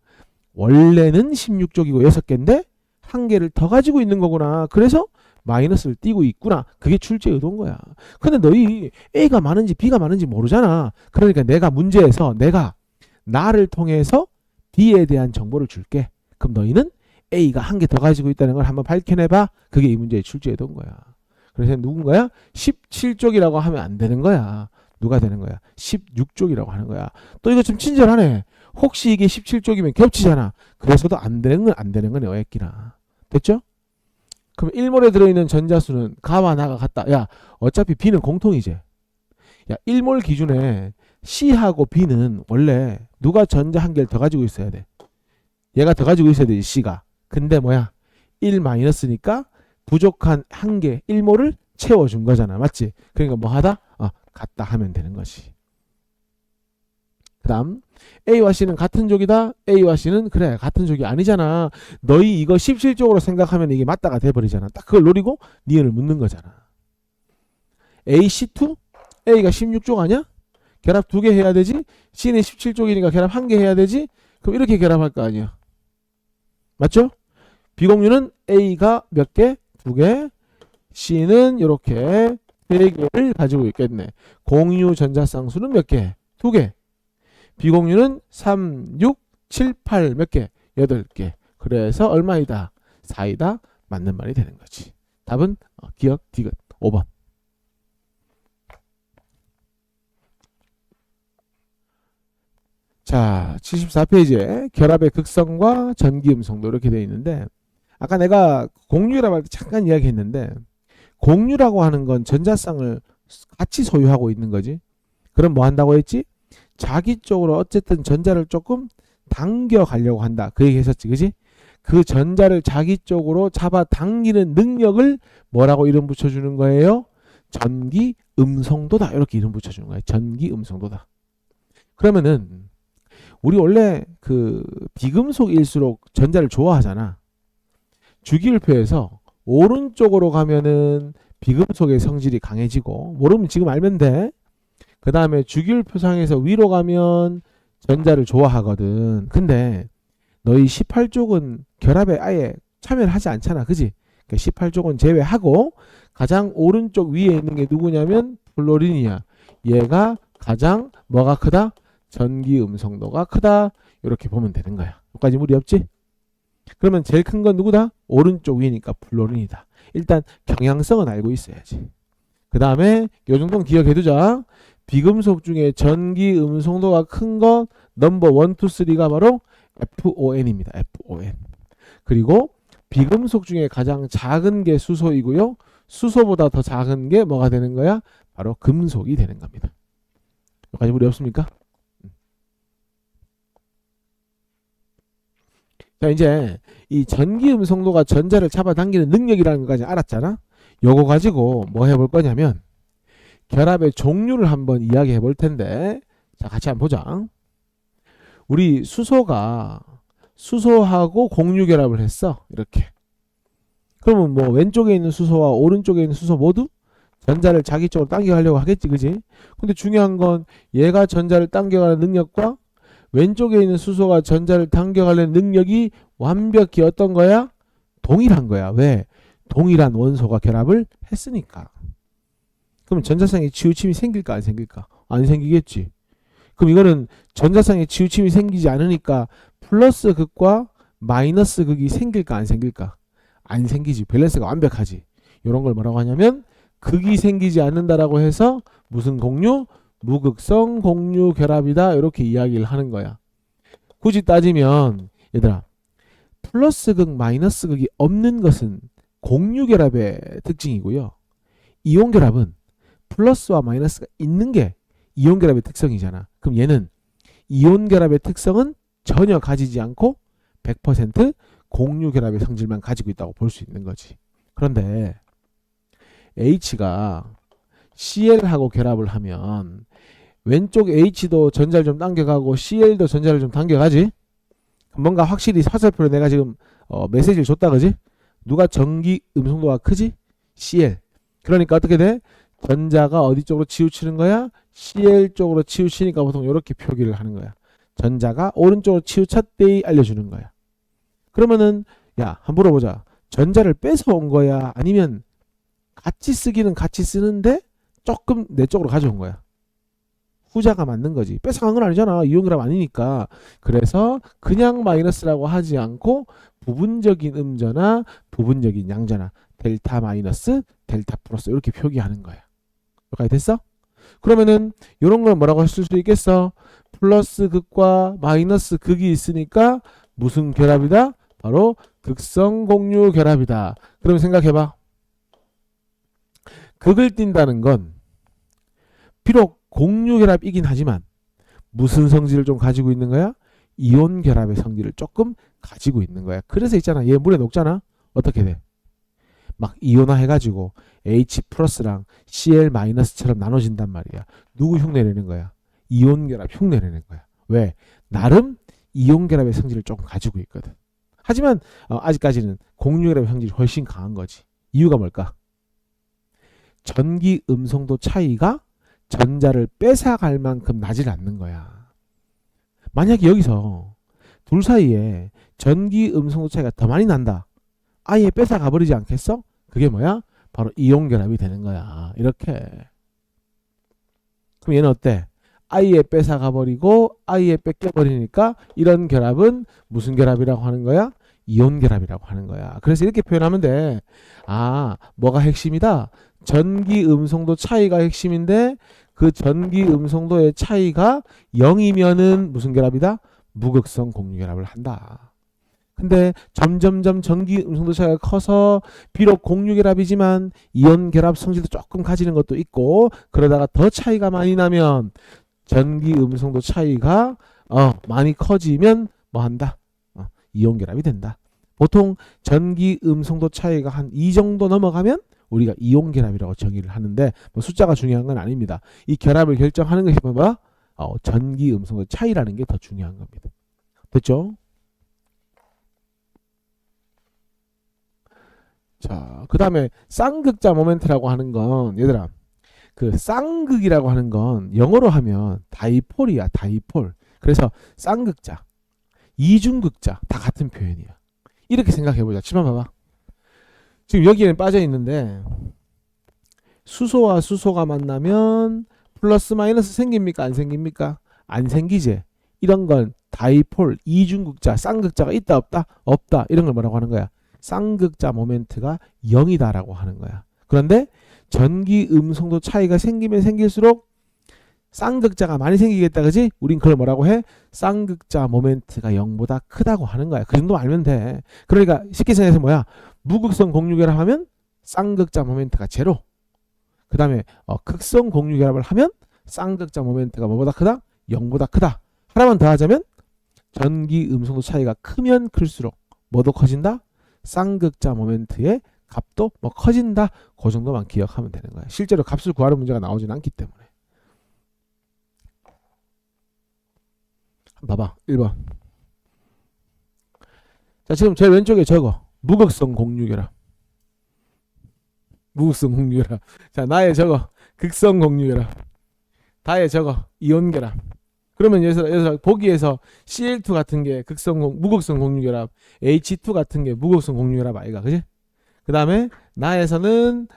[SPEAKER 1] 원래는 16쪽이고 6개인데 1개를 더 가지고 있는 거구나. 그래서 마이너스를 띄고 있구나. 그게 출제 의도인 거야. 근데 너희 A가 많은지 B가 많은지 모르잖아. 그러니까 내가 문제에서 내가 나를 통해서 B에 대한 정보를 줄게. 그럼 너희는 A가 1개 더 가지고 있다는 걸 한번 밝혀내봐. 그게 이 문제의 출제 의도인 거야. 그래서 누군가야? 17쪽이라고 하면 안 되는 거야. 누가 되는 거야? 16쪽이라고 하는 거야. 또 이거 좀 친절하네. 혹시 이게 17쪽이면 겹치잖아. 그래서도 안 되는 건 안 되는 거네. 어였기나. 됐죠? 그럼 1몰에 들어있는 전자수는 가와 나가 같다. 야, 어차피 B는 공통이지. 야, 1몰 기준에 C하고 B는 원래 누가 전자 1개를 더 가지고 있어야 돼. 얘가 더 가지고 있어야 되지, C가. 근데 뭐야? 1 마이너스니까 부족한 1개, 1몰을 채워준 거잖아. 맞지? 그러니까 뭐 하다? 같다 하면 되는 것이. 그 다음 A와 C는 같은 족이다. A와 C는 그래 같은 족이 아니잖아. 너희 이거 17쪽으로 생각하면 이게 맞다가 돼버리잖아. 딱 그걸 노리고 니은을 묻는 거잖아. AC2? A가 16쪽 아니야? 결합 2개 해야 되지. C는 17쪽이니까 결합 1개 해야 되지. 그럼 이렇게 결합할 거 아니야. 맞죠? 비공유는 A가 몇 개? 2개. C는 이렇게 3개를 가지고 있겠네. 공유 전자쌍수는 몇 개? 2개. 비공유는 3, 6, 7, 8 몇 개? 8개. 그래서 얼마이다? 4이다. 맞는 말이 되는 거지. 답은 기억 디귿 5번. 자, 74페이지에 결합의 극성과 전기 음성도 이렇게 되어 있는데 아까 내가 공유라고 할 때 잠깐 이야기했는데 공유라고 하는 건 전자쌍을 같이 소유하고 있는 거지. 그럼 뭐 한다고 했지? 자기 쪽으로 어쨌든 전자를 조금 당겨 가려고 한다. 그 얘기 했었지. 그지? 그 전자를 자기 쪽으로 잡아 당기는 능력을 뭐라고 이름 붙여주는 거예요? 전기 음성도다. 이렇게 이름 붙여주는 거예요. 전기 음성도다. 그러면은 우리 원래 그 비금속일수록 전자를 좋아하잖아. 주기율표에서 오른쪽으로 가면은 비금속의 성질이 강해지고 모르면 지금 알면 돼. 그 다음에 주기율표상에서 위로 가면 전자를 좋아하거든. 근데 너희 18쪽은 결합에 아예 참여를 하지 않잖아. 그지? 그러니까 18쪽은 제외하고 가장 오른쪽 위에 있는 게 누구냐면 플로린이야. 얘가 가장 뭐가 크다? 전기 음성도가 크다. 이렇게 보면 되는 거야. 여기까지 무리 없지? 그러면 제일 큰 건 누구다? 오른쪽 위니까 플로린이다. 일단 경향성은 알고 있어야지. 그 다음에 요 정도는 기억해두자. 비금속 중에 전기 음성도가 큰 거 넘버 1, 2, 3가 바로 FON입니다. FON. 그리고 비금속 중에 가장 작은 게 수소이고요. 수소보다 더 작은 게 뭐가 되는 거야? 바로 금속이 되는 겁니다. 여기까지 무리 없습니까? 자, 이제 이 전기 음성도가 전자를 잡아당기는 능력이라는 것까지 알았잖아. 요거 가지고 뭐 해볼 거냐면 결합의 종류를 한번 이야기해 볼 텐데, 자, 같이 한번 보자. 우리 수소가 수소하고 공유 결합을 했어. 이렇게. 그러면 뭐 왼쪽에 있는 수소와 오른쪽에 있는 수소 모두 전자를 자기 쪽으로 당겨가려고 하겠지, 그지? 근데 중요한 건 얘가 전자를 당겨가는 능력과 왼쪽에 있는 수소가 전자를 당겨가는 능력이 완벽히 어떤 거야? 동일한 거야. 왜? 동일한 원소가 결합을 했으니까. 그럼 전자쌍의 치우침이 생길까 안 생길까? 안 생기겠지. 그럼 이거는 전자쌍의 치우침이 생기지 않으니까 플러스 극과 마이너스 극이 생길까 안 생길까? 안 생기지. 밸런스가 완벽하지. 이런 걸 뭐라고 하냐면 극이 생기지 않는다라고 해서 무슨 공유? 무극성 공유 결합이다. 이렇게 이야기를 하는 거야. 굳이 따지면 얘들아, 플러스 극 마이너스 극이 없는 것은 공유 결합의 특징이고요. 이온 결합은 플러스와 마이너스가 있는 게 이온 결합의 특성이잖아. 그럼 얘는 이온 결합의 특성은 전혀 가지지 않고 100% 공유 결합의 성질만 가지고 있다고 볼 수 있는 거지. 그런데 H가 Cl하고 결합을 하면 왼쪽 H도 전자를 좀 당겨가고 Cl도 전자를 좀 당겨가지. 뭔가 확실히 화살표로 내가 지금 메시지를 줬다, 그지? 누가 전기 음성도가 크지? Cl. 그러니까 어떻게 돼? 전자가 어디 쪽으로 치우치는 거야? Cl 쪽으로 치우치니까 보통 이렇게 표기를 하는 거야. 전자가 오른쪽으로 치우쳤대 알려주는 거야. 그러면은 야, 한번 물어보자. 전자를 뺏어온 거야? 아니면 같이 쓰기는 같이 쓰는데 조금 내 쪽으로 가져온 거야? 후자가 맞는 거지. 뺏어간 건 아니잖아. 이온 결합 아니니까. 그래서 그냥 마이너스라고 하지 않고 부분적인 음전화, 부분적인 양전화, 델타 마이너스, 델타 플러스 이렇게 표기하는 거야. 여기까지 됐어? 그러면은 이런 걸 뭐라고 할 수 있겠어? 플러스 극과 마이너스 극이 있으니까 무슨 결합이다? 바로 극성 공유 결합이다. 그러면 생각해봐. 극을 띈다는 건 비록 공유 결합이긴 하지만 무슨 성질을 좀 가지고 있는 거야? 이온 결합의 성질을 조금 가지고 있는 거야. 그래서 있잖아. 얘 물에 녹잖아. 어떻게 돼? 막 이온화 해가지고 H 플러스랑 Cl 마이너스처럼 나눠진단 말이야. 누구 흉내내는 거야? 이온 결합 흉내내는 거야. 왜? 나름 이온 결합의 성질을 조금 가지고 있거든. 하지만 아직까지는 공유 결합의 성질이 훨씬 강한 거지. 이유가 뭘까? 전기 음성도 차이가 전자를 뺏어갈 만큼 나질 않는 거야. 만약에 여기서 둘 사이에 전기 음성도 차이가 더 많이 난다. 아예 뺏어가 버리지 않겠어? 그게 뭐야? 바로 이온 결합이 되는 거야. 이렇게. 그럼 얘는 어때? 아예 뺏어가 버리고 아예 뺏겨 버리니까 이런 결합은 무슨 결합이라고 하는 거야? 이온 결합이라고 하는 거야. 그래서 이렇게 표현하면 돼. 아, 뭐가 핵심이다? 전기 음성도 차이가 핵심인데 그 전기 음성도의 차이가 0이면은 무슨 결합이다? 무극성 공유 결합을 한다. 근데 점점점 전기 음성도 차이가 커서 비록 공유 결합이지만 이온 결합 성질도 조금 가지는 것도 있고 그러다가 더 차이가 많이 나면 전기 음성도 차이가 많이 커지면 뭐 한다? 이온 결합이 된다. 보통 전기 음성도 차이가 한 이 정도 넘어가면 우리가 이온 결합이라고 정의를 하는데 뭐 숫자가 중요한 건 아닙니다. 이 결합을 결정하는 것이 뭐야? 전기 음성도 차이라는 게 더 중요한 겁니다. 됐죠? 자, 그 다음에 쌍극자 모멘트라고 하는 건 얘들아 그 쌍극이라고 하는 건 영어로 하면 다이폴이야. 다이폴. 그래서 쌍극자, 이중극자 다 같은 표현이야. 이렇게 생각해보자. 치마 봐봐. 지금 여기에는 빠져 있는데 수소와 수소가 만나면 플러스 마이너스 생깁니까? 안 생깁니까? 안 생기지. 이런 건 다이폴, 이중극자, 쌍극자가 있다 없다? 없다. 이런 걸 뭐라고 하는 거야? 쌍극자 모멘트가 0이다 라고 하는 거야. 그런데 전기 음성도 차이가 생기면 생길수록 쌍극자가 많이 생기겠다, 그지? 우린 그걸 뭐라고 해? 쌍극자 모멘트가 0보다 크다고 하는 거야. 그 정도 알면 돼. 그러니까 쉽게 생각해서 뭐야? 무극성 공유결합 하면 쌍극자 모멘트가 제로. 그 다음에 극성 공유결합을 하면 쌍극자 모멘트가 뭐보다 크다? 0보다 크다. 하나만 더 하자면 전기 음성도 차이가 크면 클수록 뭐도 커진다? 쌍극자 모멘트의 값도 뭐 커진다. 그 정도만 기억하면 되는 거야. 실제로 값을 구하는 문제가 나오진 않기 때문에. 봐봐. 1번. 자, 지금 제일 왼쪽에 저거 무극성 공유결합. 무극성 공유결합. 자, 나의 저거 극성 공유결합. 다의 저거 이온결합. 그러면 여기서 보기에서 Cl2 같은 게 무극성 공유결합, H2 같은 게 무극성 공유결합 아이가, 그지? 그 다음에 나에서는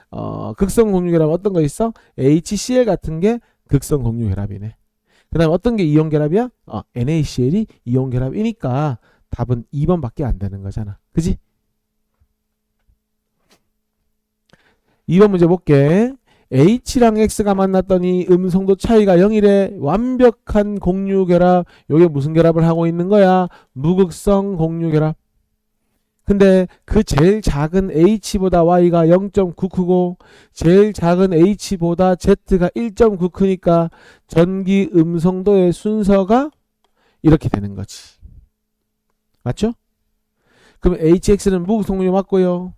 [SPEAKER 1] 극성 공유결합 어떤 거 있어? HCl 같은 게 극성 공유결합이네. 그 다음에 어떤 게 이온결합이야? NaCl이 이온결합이니까 답은 2번밖에 안 되는 거잖아, 그지? 2번 문제 볼게. H랑 X가 만났더니 음성도 차이가 0이래. 완벽한 공유결합. 요게 무슨 결합을 하고 있는 거야? 무극성 공유결합. 근데 그 제일 작은 H보다 Y가 0.9 크고 제일 작은 H보다 Z가 1.9 크니까 전기 음성도의 순서가 이렇게 되는 거지. 맞죠? 그럼 HX는 무극성 공유 맞고요.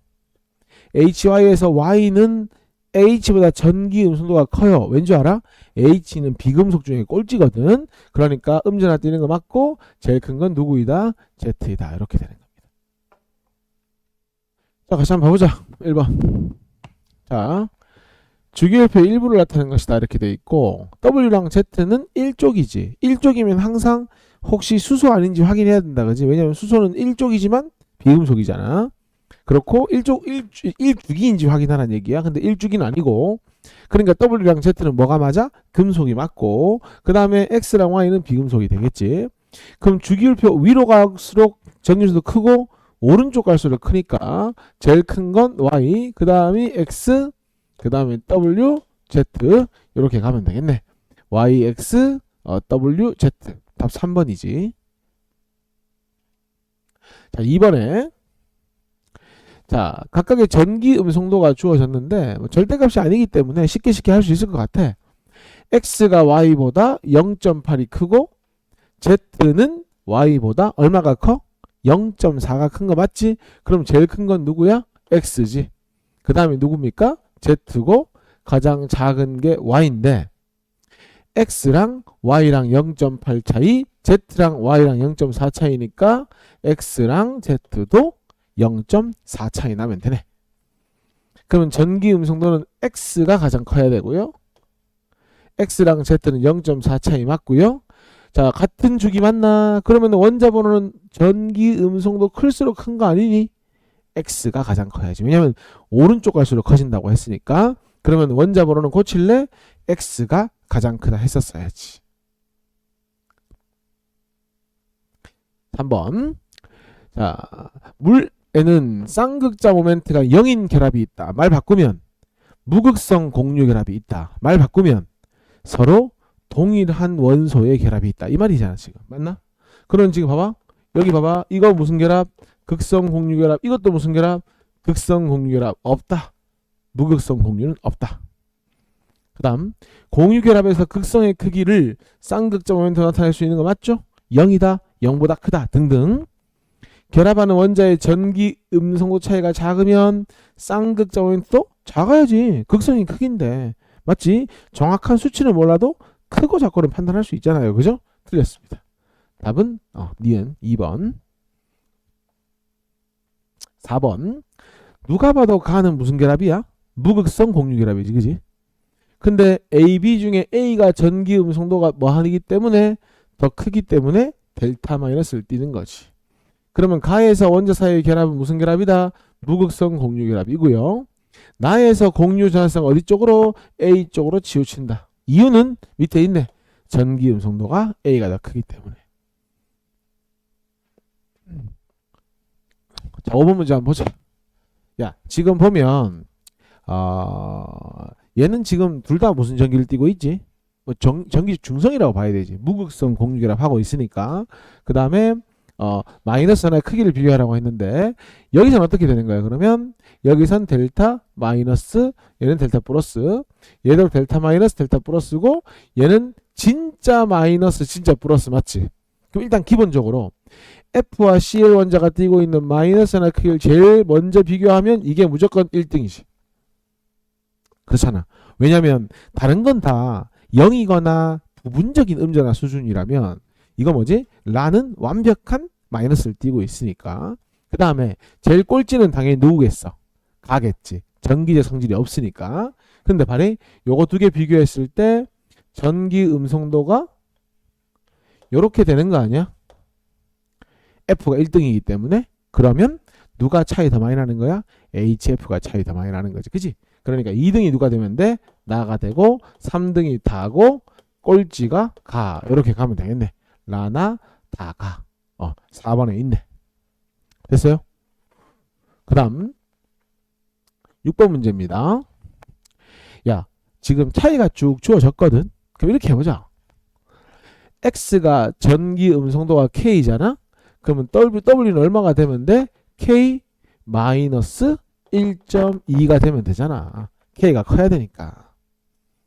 [SPEAKER 1] HY에서 Y는 H보다 전기 음성도가 커요. 왠지 알아? H는 비금속 중에 꼴찌거든. 그러니까 음전화 뛰는 거 맞고 제일 큰 건 누구이다? Z이다. 이렇게 되는 겁니다. 자, 같이 한번 봐보자. 1번. 자, 주기율표의 일부를 나타내는 것이다. 이렇게 돼 있고 W랑 Z는 1쪽이지. 1쪽이면 항상 혹시 수소 아닌지 확인해야 된다. 그지? 왜냐면 수소는 1쪽이지만 비금속이잖아. 그렇고 1주기인지 확인하라는 얘기야. 근데 1주기는 아니고 그러니까 W랑 Z는 뭐가 맞아? 금속이 맞고 그 다음에 X랑 Y는 비금속이 되겠지. 그럼 주기율표 위로 갈수록 전기율도 크고 오른쪽 갈수록 크니까 제일 큰 건 Y, 그 다음이 X, 그 다음에 W, Z 이렇게 가면 되겠네. Y, X, W, Z 답 3번이지. 자, 2번에 자, 각각의 전기 음성도가 주어졌는데 절대값이 아니기 때문에 쉽게 할 수 있을 것 같아. X가 Y보다 0.8이 크고 Z는 Y보다 얼마가 커? 0.4가 큰 거 맞지? 그럼 제일 큰 건 누구야? X지. 그 다음에 누굽니까? Z고 가장 작은 게 Y인데 X랑 Y랑 0.8 차이, Z랑 Y랑 0.4 차이니까 X랑 Z도 0.4 차이 나면 되네. 그러면 전기 음성도는 X가 가장 커야 되고요. X랑 Z는 0.4 차이 맞고요. 자, 같은 주기 맞나? 그러면 원자 번호는 전기 음성도 클수록 큰 거 아니니? X가 가장 커야지. 왜냐면 오른쪽 갈수록 커진다고 했으니까. 그러면 원자 번호는 고칠래? X가 가장 크다 했었어야지. 3번. 자, 물에는 쌍극자 모멘트가 0인 결합이 있다. 말 바꾸면 무극성 공유 결합이 있다. 말 바꾸면 서로 동일한 원소의 결합이 있다. 이 말이잖아, 지금. 맞나? 그럼 지금 봐봐. 여기 봐봐. 이거 무슨 결합? 극성 공유 결합. 이것도 무슨 결합? 극성 공유 결합. 없다. 무극성 공유는 없다. 그 다음 공유 결합에서 극성의 크기를 쌍극자 모멘트로 나타낼 수 있는 거 맞죠? 0이다. 0보다 크다. 등등. 결합하는 원자의 전기 음성도 차이가 작으면 쌍극자 모멘트도 작아야지. 극성이 크긴데. 맞지? 정확한 수치는 몰라도 크고 작고를 판단할 수 있잖아요. 그죠? 틀렸습니다. 답은 니은 2번. 4번. 누가 봐도 가는 무슨 결합이야? 무극성 공유 결합이지. 그지? 근데 A, B 중에 A가 전기 음성도가 뭐하기 때문에 더 크기 때문에 델타 마이너스를 띄는 거지. 그러면 가에서 원자 사이의 결합은 무슨 결합이다? 무극성 공유 결합이고요. 나에서 공유 전화성 어디 쪽으로? A 쪽으로 치우친다. 이유는 밑에 있네. 전기 음성도가 A가 더 크기 때문에. 자, 5번 문제 한번 보자. 야, 지금 보면 얘는 지금 둘 다 무슨 전기를 띠고 있지? 뭐 전기 중성이라고 봐야 되지. 무극성 공유 결합하고 있으니까. 그 다음에 마이너스 하나의 크기를 비교하라고 했는데 여기서는 어떻게 되는 거야? 그러면 여기선 델타 마이너스, 얘는 델타 플러스, 얘도 델타 마이너스 델타 플러스고 얘는 진짜 마이너스 진짜 플러스 맞지? 그럼 일단 기본적으로 F와 Cl 원자가 띄고 있는 마이너스 하나의 크기를 제일 먼저 비교하면 이게 무조건 1등이지. 그렇잖아. 왜냐면 다른 건 다 0이거나 부분적인 음전화 수준이라면 이거 뭐지? 라는 완벽한 마이너스를 띄고 있으니까. 그 다음에 제일 꼴찌는 당연히 누구겠어? 가겠지. 전기적 성질이 없으니까. 근데 발이 요거 두 개 비교했을 때 전기 음성도가 요렇게 되는 거 아니야? F가 1등이기 때문에. 그러면 누가 차이 더 많이 나는 거야? HF가 차이 더 많이 나는 거지. 그지? 그러니까 2등이 누가 되면 돼? 나가 되고 3등이 다고 꼴찌가 가. 이렇게 가면 되겠네. 라나 다가. 4번에 있네. 됐어요? 그 다음 6번 문제입니다. 야, 지금 차이가 쭉 주어졌거든. 그럼 이렇게 해보자. X가 전기 음성도가 K잖아. 그러면 W는 얼마가 되면 돼? K 마이너스 1.2가 되면 되잖아. K가 커야 되니까.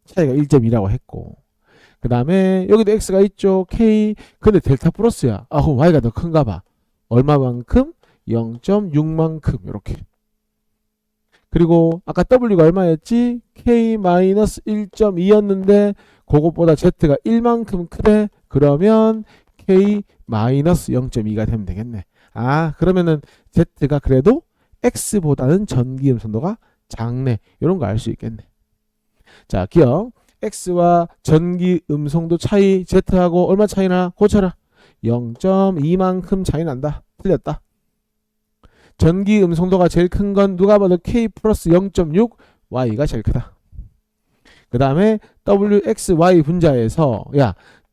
[SPEAKER 1] 차이가 1.2라고 했고. 그 다음에 여기도 X가 있죠. K. 근데 델타 플러스야. 그럼 Y가 더 큰가 봐. 얼마만큼? 0.6만큼. 이렇게. 그리고 아까 W가 얼마였지? K 마이너스 1.2였는데 그것보다 Z가 1만큼 크대. 그러면 K 마이너스 0.2가 되면 되겠네. 그러면은 Z가 그래도 X보다는 전기 음성도가 작네. 이런 거 알 수 있겠네. 자, 기억. X와 전기 음성도 차이 Z하고 얼마 차이나? 고쳐라. 0.2만큼 차이 난다. 틀렸다. 전기 음성도가 제일 큰 건 누가 봐도 K 플러스 0.6 Y가 제일 크다. 그 다음에 WX, Y 분자에서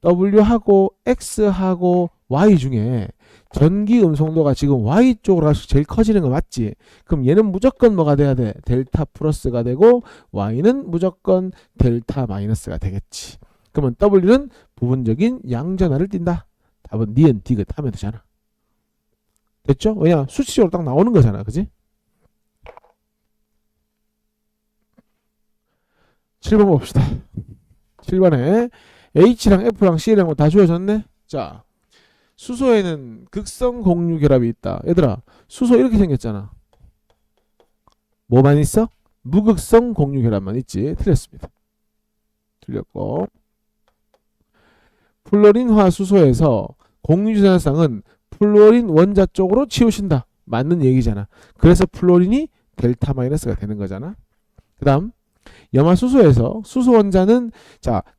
[SPEAKER 1] W하고 X하고 Y 중에 전기 음성도가 지금 Y 쪽으로 갈수록 제일 커지는 거 맞지? 그럼 얘는 무조건 뭐가 돼야 돼? 델타 플러스가 되고 Y는 무조건 델타 마이너스가 되겠지. 그러면 W는 부분적인 양전하를 띈다. 답은 니은 디귿 하면 되잖아. 됐죠? 왜냐? 수치적으로 딱 나오는 거잖아. 그지? 7번 봅시다. 7번에 H랑 F랑 C랑 다 주어졌네. 자, 수소에는 극성 공유 결합이 있다. 얘들아, 수소 이렇게 생겼잖아. 뭐만 있어? 무극성 공유 결합만 있지. 틀렸습니다. 틀렸고. 플로린화 수소에서 공유전화쌍은 플로린 원자 쪽으로 치우친다. 맞는 얘기잖아. 그래서 플로린이 델타 마이너스가 되는 거잖아. 그 다음 염화수소에서 수소 원자는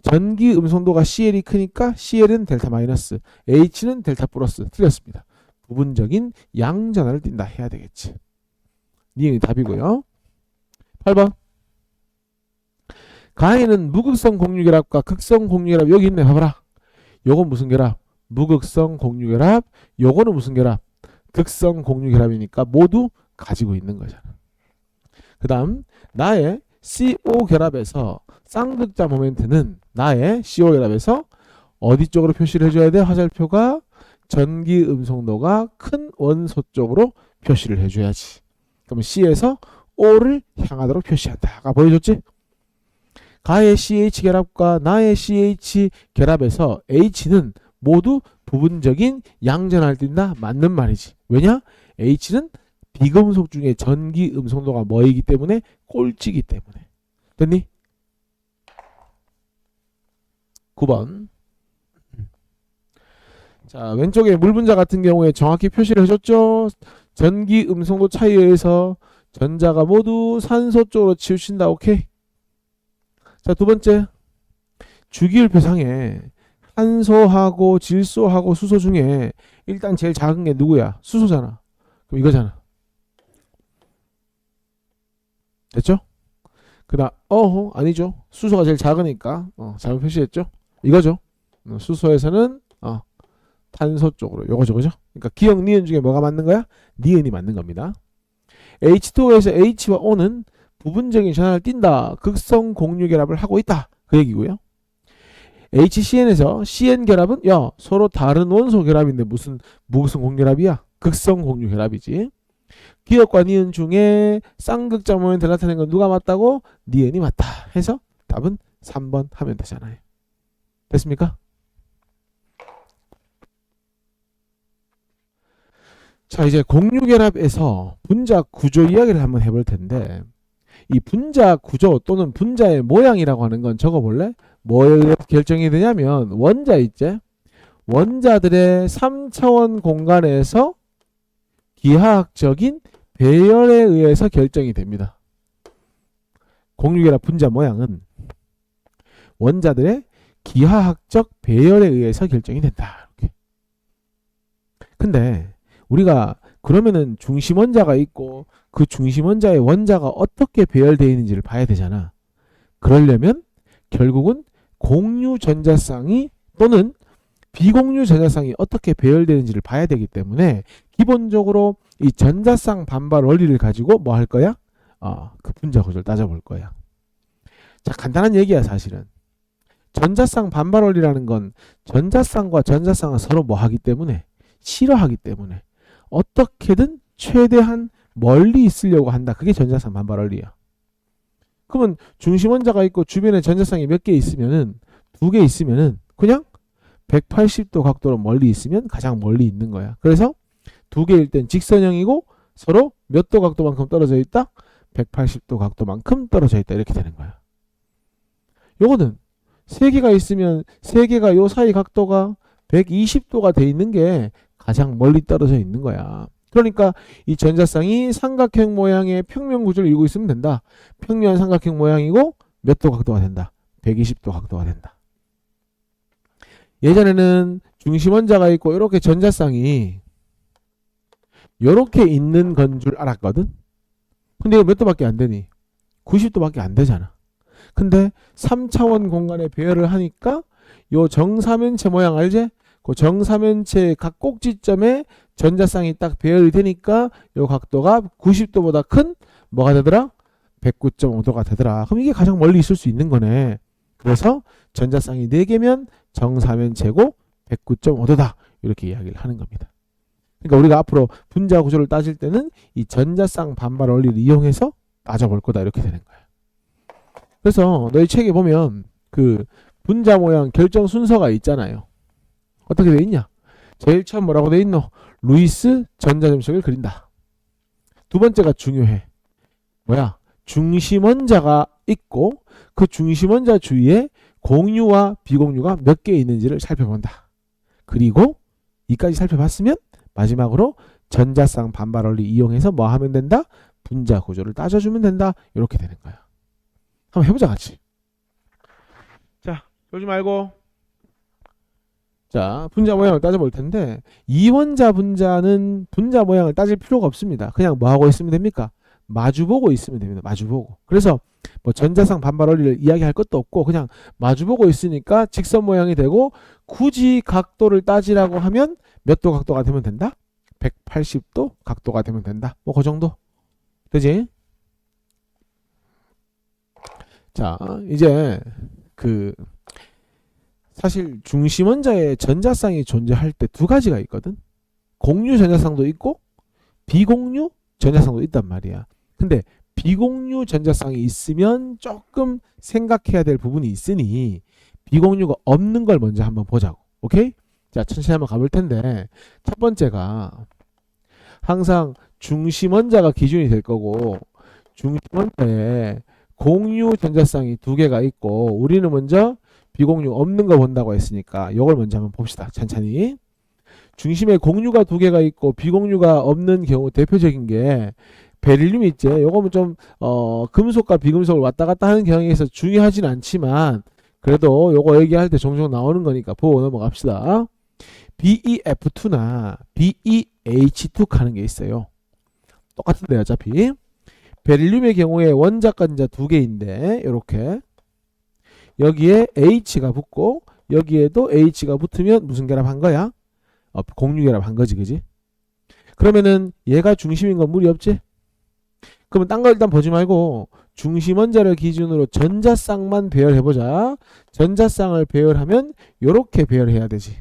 [SPEAKER 1] 전기 음성도가 CL이 크니까 CL은 델타 마이너스, H는 델타 플러스. 틀렸습니다. 부분적인 양전하를 띈다 해야 되겠지. 니은이 답이고요. 8번. 가에는 무극성 공유결합과 극성 공유결합 여기 있네. 봐봐라. 요건 무슨 결합? 무극성 공유결합. 요거는 무슨 결합? 극성 공유결합이니까 모두 가지고 있는 거잖아. 그 다음 나의 CO 결합에서 쌍극자 모멘트는 나의 CO 결합에서 어디 쪽으로 표시를 해줘야 돼? 화살표가 전기 음성도가 큰 원소 쪽으로 표시를 해줘야지. 그러면 C에서 O를 향하도록 표시한다. 아까 보여줬지? 가의 CH 결합과 나의 CH 결합에서 H는 모두 부분적인 양전하를 띈다. 맞는 말이지. 왜냐? H는 비금속 중에 전기 음성도가 뭐이기 때문에 꼴찌기 때문에. 됐니? 9번. 자, 왼쪽에 물 분자 같은 경우에 정확히 표시를 해줬죠. 전기 음성도 차이에 의해서 전자가 모두 산소 쪽으로 치우친다. 오케이. 자, 두 번째. 주기율표상에 산소하고 질소하고 수소 중에 일단 제일 작은 게 누구야? 수소잖아. 그럼 이거잖아. 됐죠? 그다음 아니죠. 수소가 제일 작으니까 잘못 표시했죠. 이거죠. 수소에서는 탄소 쪽으로 요거죠. 그죠? 그러니까 기억 니은 중에 뭐가 맞는 거야? 니은이 맞는 겁니다. H2O에서 H와 O는 부분적인 전환을 띈다. 극성 공유 결합을 하고 있다. 그 얘기고요. HCn에서 CN 결합은 서로 다른 원소 결합인데 무슨 무극성 공유 결합이야? 극성 공유 결합이지. 기억과 니은 중에 쌍극자 모멘트를 나타내는 건 누가 맞다고? 니은이 맞다 해서 답은 3번 하면 되잖아요. 됐습니까? 자, 이제 공유결합에서 분자 구조 이야기를 한번 해볼 텐데, 이 분자 구조 또는 분자의 모양이라고 하는 건 적어볼래? 뭐에 결정이 되냐면 원자 있지? 원자들의 3차원 공간에서 기하학적인 배열에 의해서 결정이 됩니다. 공유결합 분자 모양은 원자들의 기하학적 배열에 의해서 결정이 된다. 이렇게. 근데 우리가 그러면은 중심원자가 있고 그 중심원자의 원자가 어떻게 배열되어 있는지를 봐야 되잖아. 그러려면 결국은 공유 전자쌍이 또는 비공유 전자쌍이 어떻게 배열되는지를 봐야 되기 때문에 기본적으로 이 전자쌍 반발 원리를 가지고 뭐 할 거야? 그 분자 구조를 따져볼 거야. 자, 간단한 얘기야 사실은. 전자쌍 반발 원리라는 건 전자쌍과 전자쌍은 서로 뭐 하기 때문에 싫어하기 때문에 어떻게든 최대한 멀리 있으려고 한다. 그게 전자쌍 반발 원리야. 그러면 중심 원자가 있고 주변에 전자쌍이 몇 개 있으면은 2개 있으면은 그냥 180도 각도로 멀리 있으면 가장 멀리 있는 거야. 그래서 2개일 땐 직선형이고 서로 몇 도 각도만큼 떨어져 있다? 180도 각도만큼 떨어져 있다. 이렇게 되는 거야. 요거는 3개가 있으면 3개가 요 사이 각도가 120도가 돼 있는 게 가장 멀리 떨어져 있는 거야. 그러니까 이 전자쌍이 삼각형 모양의 평면 구조를 이루고 있으면 된다. 평면 삼각형 모양이고 몇 도 각도가 된다. 120도 각도가 된다. 예전에는 중심 원자가 있고 이렇게 전자쌍이 이렇게 있는 건 줄 알았거든. 근데 이거 몇 도밖에 안 되니? 90도밖에 안 되잖아. 근데 3차원 공간에 배열을 하니까 요 정사면체 모양 알지? 그 정사면체 각 꼭지점에 전자쌍이 딱 배열이 되니까 요 각도가 90도보다 큰 뭐가 되더라? 109.5도가 되더라. 그럼 이게 가장 멀리 있을 수 있는 거네. 그래서 전자쌍이 4개면 정사면체고 109.5도다. 이렇게 이야기를 하는 겁니다. 그러니까 우리가 앞으로 분자 구조를 따질 때는 이 전자쌍 반발 원리를 이용해서 따져볼 거다. 이렇게 되는 거야. 그래서 너희 책에 보면 그 분자 모양 결정 순서가 있잖아요. 어떻게 돼 있냐? 제일 처음 뭐라고 돼 있노? 루이스 전자점석을 그린다. 두 번째가 중요해. 뭐야? 중심원자가 있고 그 중심원자 주위에 공유와 비공유가 몇 개 있는지를 살펴본다. 그리고 이까지 살펴봤으면 마지막으로 전자쌍 반발 원리 이용해서 뭐 하면 된다? 분자 구조를 따져주면 된다. 이렇게 되는 거야. 한번 해보자 같이. 자, 그러지 말고. 자, 분자 모양을 따져볼 텐데 이원자 분자는 분자 모양을 따질 필요가 없습니다. 그냥 뭐 하고 있으면 됩니까? 마주보고 있으면 됩니다. 마주보고. 그래서 뭐 전자쌍 반발 원리를 이야기할 것도 없고 그냥 마주보고 있으니까 직선 모양이 되고 굳이 각도를 따지라고 하면 몇 도 각도가 되면 된다? 180도 각도가 되면 된다. 뭐 그 정도. 되지? 자, 이제 사실 중심원자에 전자쌍이 존재할 때 두 가지가 있거든. 공유 전자쌍도 있고 비공유 전자쌍도 있단 말이야. 근데 비공유 전자쌍이 있으면 조금 생각해야 될 부분이 있으니 비공유가 없는 걸 먼저 한번 보자고. 오케이? 자, 천천히 한번 가볼 텐데 첫 번째가 항상 중심원자가 기준이 될 거고 중심원자에 공유 전자쌍이 2개가 있고 우리는 먼저 비공유 없는 거 본다고 했으니까 이걸 먼저 한번 봅시다. 천천히. 중심에 공유가 2개가 있고 비공유가 없는 경우 대표적인 게 베릴륨이 있지. 요거는 좀 금속과 비금속을 왔다 갔다 하는 경향에 있어서 중요하진 않지만 그래도 요거 얘기할 때 종종 나오는 거니까 보고 넘어갑시다. BeF2나 BeH2 하는 게 있어요. 똑같은데 어차피. 베릴륨의 경우에 원자가 이제 2개인데 이렇게 여기에 H가 붙고 여기에도 H가 붙으면 무슨 결합한 거야? 공유 결합한 거지, 그지? 그러면은 얘가 중심인 건 무리 없지? 그러면 딴 거 일단 보지 말고 중심 원자를 기준으로 전자쌍만 배열해보자. 전자쌍을 배열하면 요렇게 배열해야 되지.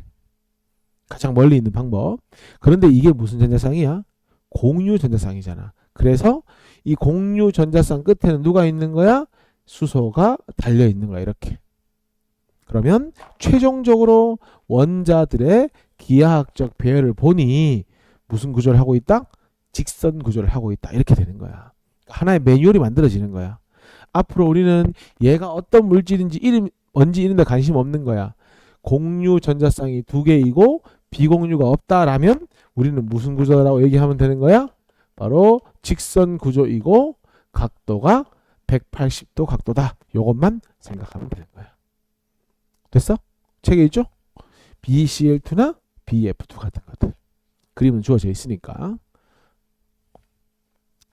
[SPEAKER 1] 가장 멀리 있는 방법. 그런데 이게 무슨 전자쌍이야? 공유 전자쌍이잖아. 그래서 이 공유 전자쌍 끝에는 누가 있는 거야? 수소가 달려 있는 거야. 이렇게. 그러면 최종적으로 원자들의 기하학적 배열을 보니 무슨 구조를 하고 있다? 직선 구조를 하고 있다. 이렇게 되는 거야. 하나의 매뉴얼이 만들어지는 거야. 앞으로 우리는 얘가 어떤 물질인지 뭔지 이런 데 관심 없는 거야. 공유 전자쌍이 2개이고 비공유가 없다라면 우리는 무슨 구조라고 얘기하면 되는 거야? 바로 직선 구조이고 각도가 180도 각도다. 요것만 생각하면 되는 거야. 됐어? 책에 있죠? BCL2나 BF2 같은 것들. 그림은 주어져 있으니까.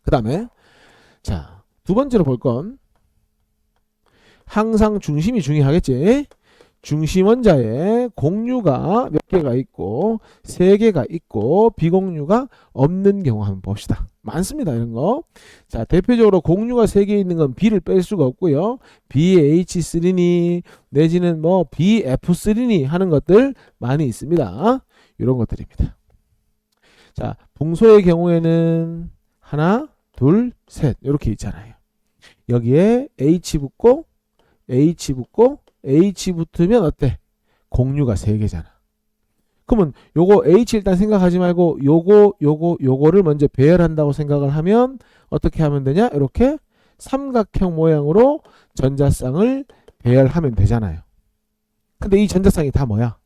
[SPEAKER 1] 그 다음에 자, 두 번째로 볼 건 항상 중심이 중요하겠지. 중심 원자에 공유가 몇 개가 있고 3개가 있고 비공유가 없는 경우 한번 봅시다. 많습니다, 이런 거. 자, 대표적으로 공유가 3개 있는 건 B를 뺄 수가 없고요. BH3니 내지는 뭐 BF3니 하는 것들 많이 있습니다. 이런 것들입니다. 자, 붕소의 경우에는 하나, 둘, 셋 이렇게 있잖아요. 여기에 H 붙고 H 붙고 H 붙으면 어때? 공유가 3개잖아. 그러면 요거 H 일단 생각하지 말고 요거를 먼저 배열한다고 생각을 하면 어떻게 하면 되냐? 이렇게 삼각형 모양으로 전자쌍을 배열하면 되잖아요. 근데 이 전자쌍이 다 뭐야?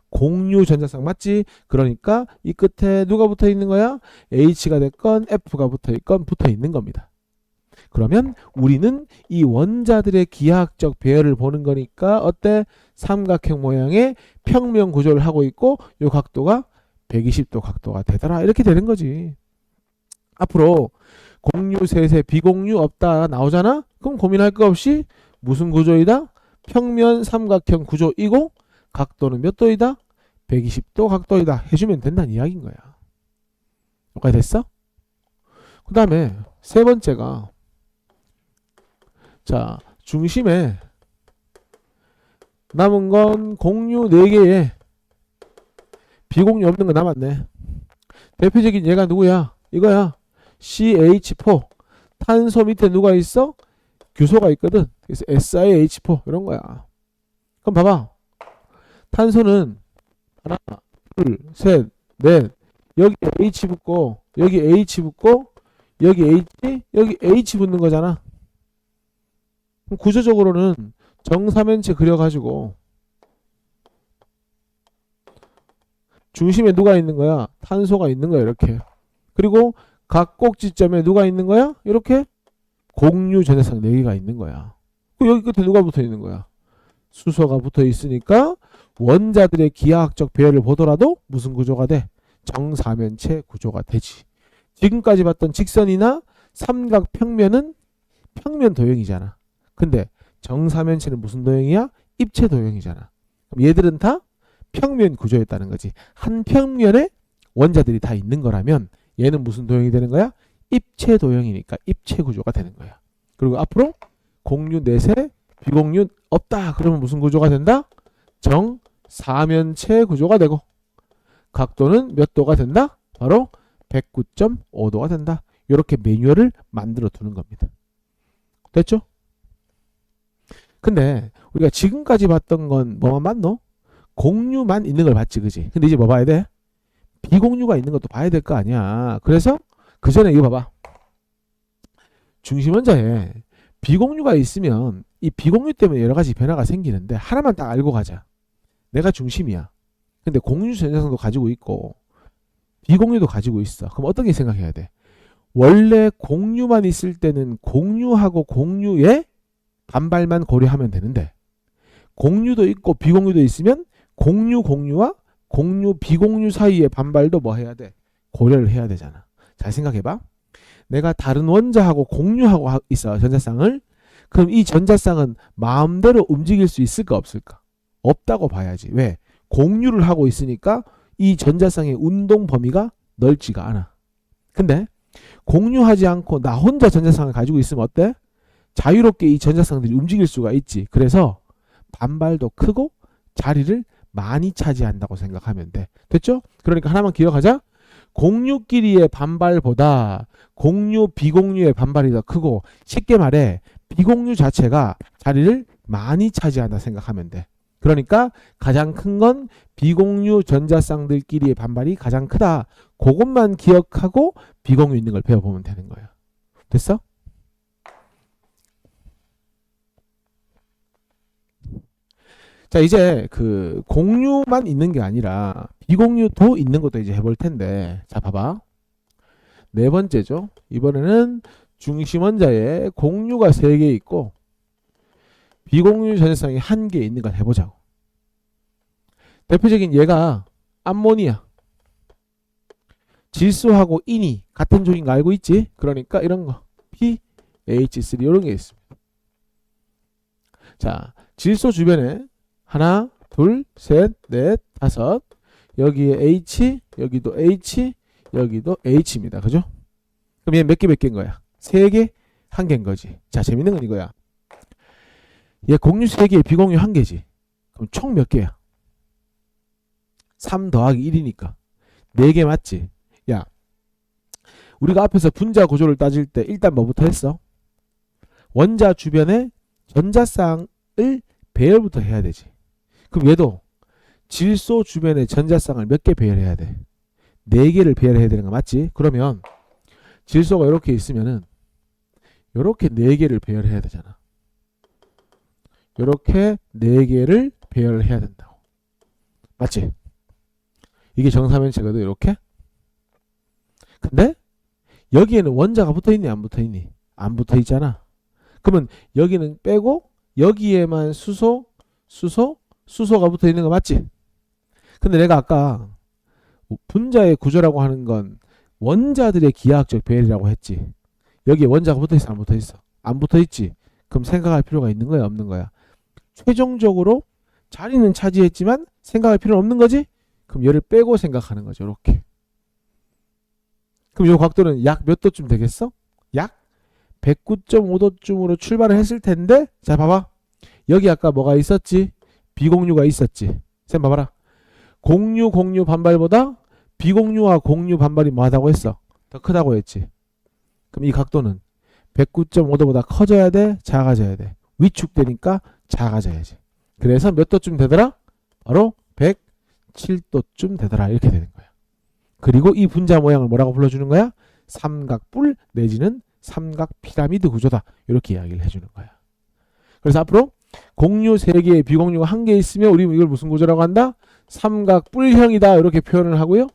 [SPEAKER 1] 공유 전자쌍 맞지? 그러니까 이 끝에 누가 붙어 있는 거야? H가 됐건 F가 붙어 있건 붙어 있는 겁니다. 그러면 우리는 이 원자들의 기하학적 배열을 보는 거니까 어때? 삼각형 모양의 평면 구조를 하고 있고 이 각도가 120도 각도가 되더라. 이렇게 되는 거지. 앞으로 공유 셋에 비공유 없다 나오잖아? 그럼 고민할 거 없이 무슨 구조이다? 평면 삼각형 구조이고 각도는 몇 도이다? 120도 각도이다 해주면 된다는 이야기인 거야. 여기까지 됐어? 그 다음에 세 번째가 자, 중심에 남은 건 공유 4개에 비공유 없는 거 남았네. 대표적인 얘가 누구야? 이거야. CH4. 탄소 밑에 누가 있어? 규소가 있거든. 그래서 SiH4 이런 거야. 그럼 봐봐. 탄소는 하나, 둘, 셋, 넷. 여기 H 붙고 여기 H 붙고 여기 H, 여기 H 붙는 거잖아. 그럼 구조적으로는 정사면체 그려가지고 중심에 누가 있는 거야? 탄소가 있는 거야, 이렇게. 그리고 각 꼭지점에 누가 있는 거야? 이렇게 공유 전자쌍 4개가 있는 거야. 여기 끝에 누가 붙어 있는 거야? 수소가 붙어 있으니까 원자들의 기하학적 배열을 보더라도 무슨 구조가 돼? 정사면체 구조가 되지. 지금까지 봤던 직선이나 삼각 평면은 평면 도형이잖아. 근데 정사면체는 무슨 도형이야? 입체 도형이잖아. 그럼 얘들은 다 평면 구조였다는 거지. 한 평면에 원자들이 다 있는 거라면 얘는 무슨 도형이 되는 거야? 입체 도형이니까 입체 구조가 되는 거야. 그리고 앞으로 공유 넷에 비공유 없다. 그러면 무슨 구조가 된다? 정사면체 구조가 되고 각도는 몇 도가 된다? 바로 109.5도가 된다. 이렇게 매뉴얼을 만들어 두는 겁니다. 됐죠? 근데 우리가 지금까지 봤던 건 뭐만 봤노? 공유만 있는 걸 봤지, 그지? 근데 이제 뭐 봐야 돼? 비공유가 있는 것도 봐야 될 거 아니야. 그래서 그 전에 이거 봐봐. 중심 원자에 비공유가 있으면 이 비공유 때문에 여러 가지 변화가 생기는데 하나만 딱 알고 가자. 내가 중심이야. 근데 공유 전자쌍도 가지고 있고 비공유도 가지고 있어. 그럼 어떤 게 생각해야 돼? 원래 공유만 있을 때는 공유하고 공유의 반발만 고려하면 되는데 공유도 있고 비공유도 있으면 공유와 공유 비공유 사이의 반발도 뭐 해야 돼? 고려를 해야 되잖아. 잘 생각해봐. 내가 다른 원자하고 공유하고 있어, 전자쌍을. 그럼 이 전자쌍은 마음대로 움직일 수 있을까 없을까? 없다고 봐야지. 왜? 공유를 하고 있으니까 이 전자쌍의 운동 범위가 넓지가 않아. 근데 공유하지 않고 나 혼자 전자쌍을 가지고 있으면 어때? 자유롭게 이 전자쌍들이 움직일 수가 있지. 그래서 반발도 크고 자리를 많이 차지한다고 생각하면 돼. 됐죠? 그러니까 하나만 기억하자. 공유끼리의 반발보다 공유, 비공유의 반발이 더 크고 쉽게 말해 비공유 자체가 자리를 많이 차지한다 생각하면 돼. 그러니까 가장 큰 건 비공유 전자쌍들끼리의 반발이 가장 크다. 그것만 기억하고 비공유 있는 걸 배워보면 되는 거야. 됐어? 자, 이제 그 공유만 있는 게 아니라 비공유도 있는 것도 이제 해볼 텐데, 자 봐봐. 네 번째죠. 이번에는 중심 원자에 공유가 3개 있고 비공유 전자쌍이 1개 있는 걸 해보자고. 대표적인 얘가 암모니아. 질소하고 인이 같은 종인 거 알고 있지? 그러니까 이런 거 pH3 이런 게 있습니다. 자, 질소 주변에 하나, 둘, 셋, 넷, 다섯. 여기에 H, 여기도 H, 여기도 H입니다. 그죠? 그럼 얘 몇 개인 거야? 3개, 1개인 거지. 자, 재밌는 건 이거야. 얘 공유 3개, 비공유 1개지. 그럼 총 몇 개야? 3 더하기 1이니까 4개 맞지? 야, 우리가 앞에서 분자 구조를 따질 때 일단 뭐부터 했어? 원자 주변에 전자쌍을 배열부터 해야 되지. 그럼 얘도 질소 주변에 전자쌍을 몇 개 배열해야 돼? 4개를 배열해야 되는 거 맞지? 그러면 질소가 이렇게 있으면은 이렇게 4개를 배열해야 되잖아. 이렇게 4개를 배열해야 된다고. 맞지? 이게 정사면체거든. 이렇게. 근데 여기에는 원자가 붙어있니 안 붙어있니? 안 붙어있잖아. 그러면 여기는 빼고 여기에만 수소가 붙어있는 거 맞지? 근데 내가 아까 분자의 구조라고 하는 건 원자들의 기하학적 배열이라고 했지. 여기에 원자가 붙어있어 안 붙어있어? 안 붙어있지. 그럼 생각할 필요가 있는 거야 없는 거야? 최종적으로 자리는 차지했지만 생각할 필요는 없는 거지? 그럼 얘를 빼고 생각하는 거죠. 이렇게. 그럼 이 각도는 약 몇 도쯤 되겠어? 약 109.5도쯤으로 출발을 했을 텐데, 자 봐봐. 여기 아까 뭐가 있었지? 비공유가 있었지. 쌤 봐봐라. 공유 반발보다 비공유와 공유 반발이 뭐하다고 했어? 더 크다고 했지. 그럼 이 각도는 109.5도보다 커져야 돼? 작아져야 돼? 위축되니까 작아져야지. 그래서 몇 도쯤 되더라? 바로 107도쯤 되더라. 이렇게 되는 거야. 그리고 이 분자 모양을 뭐라고 불러주는 거야? 삼각뿔 내지는 삼각 피라미드 구조다. 이렇게 이야기를 해주는 거야. 그래서 앞으로 공유 3개, 비공유가 1개 있으면 우리 이걸 무슨 구조라고 한다? 삼각뿔형이다. 이렇게 표현을 하고요.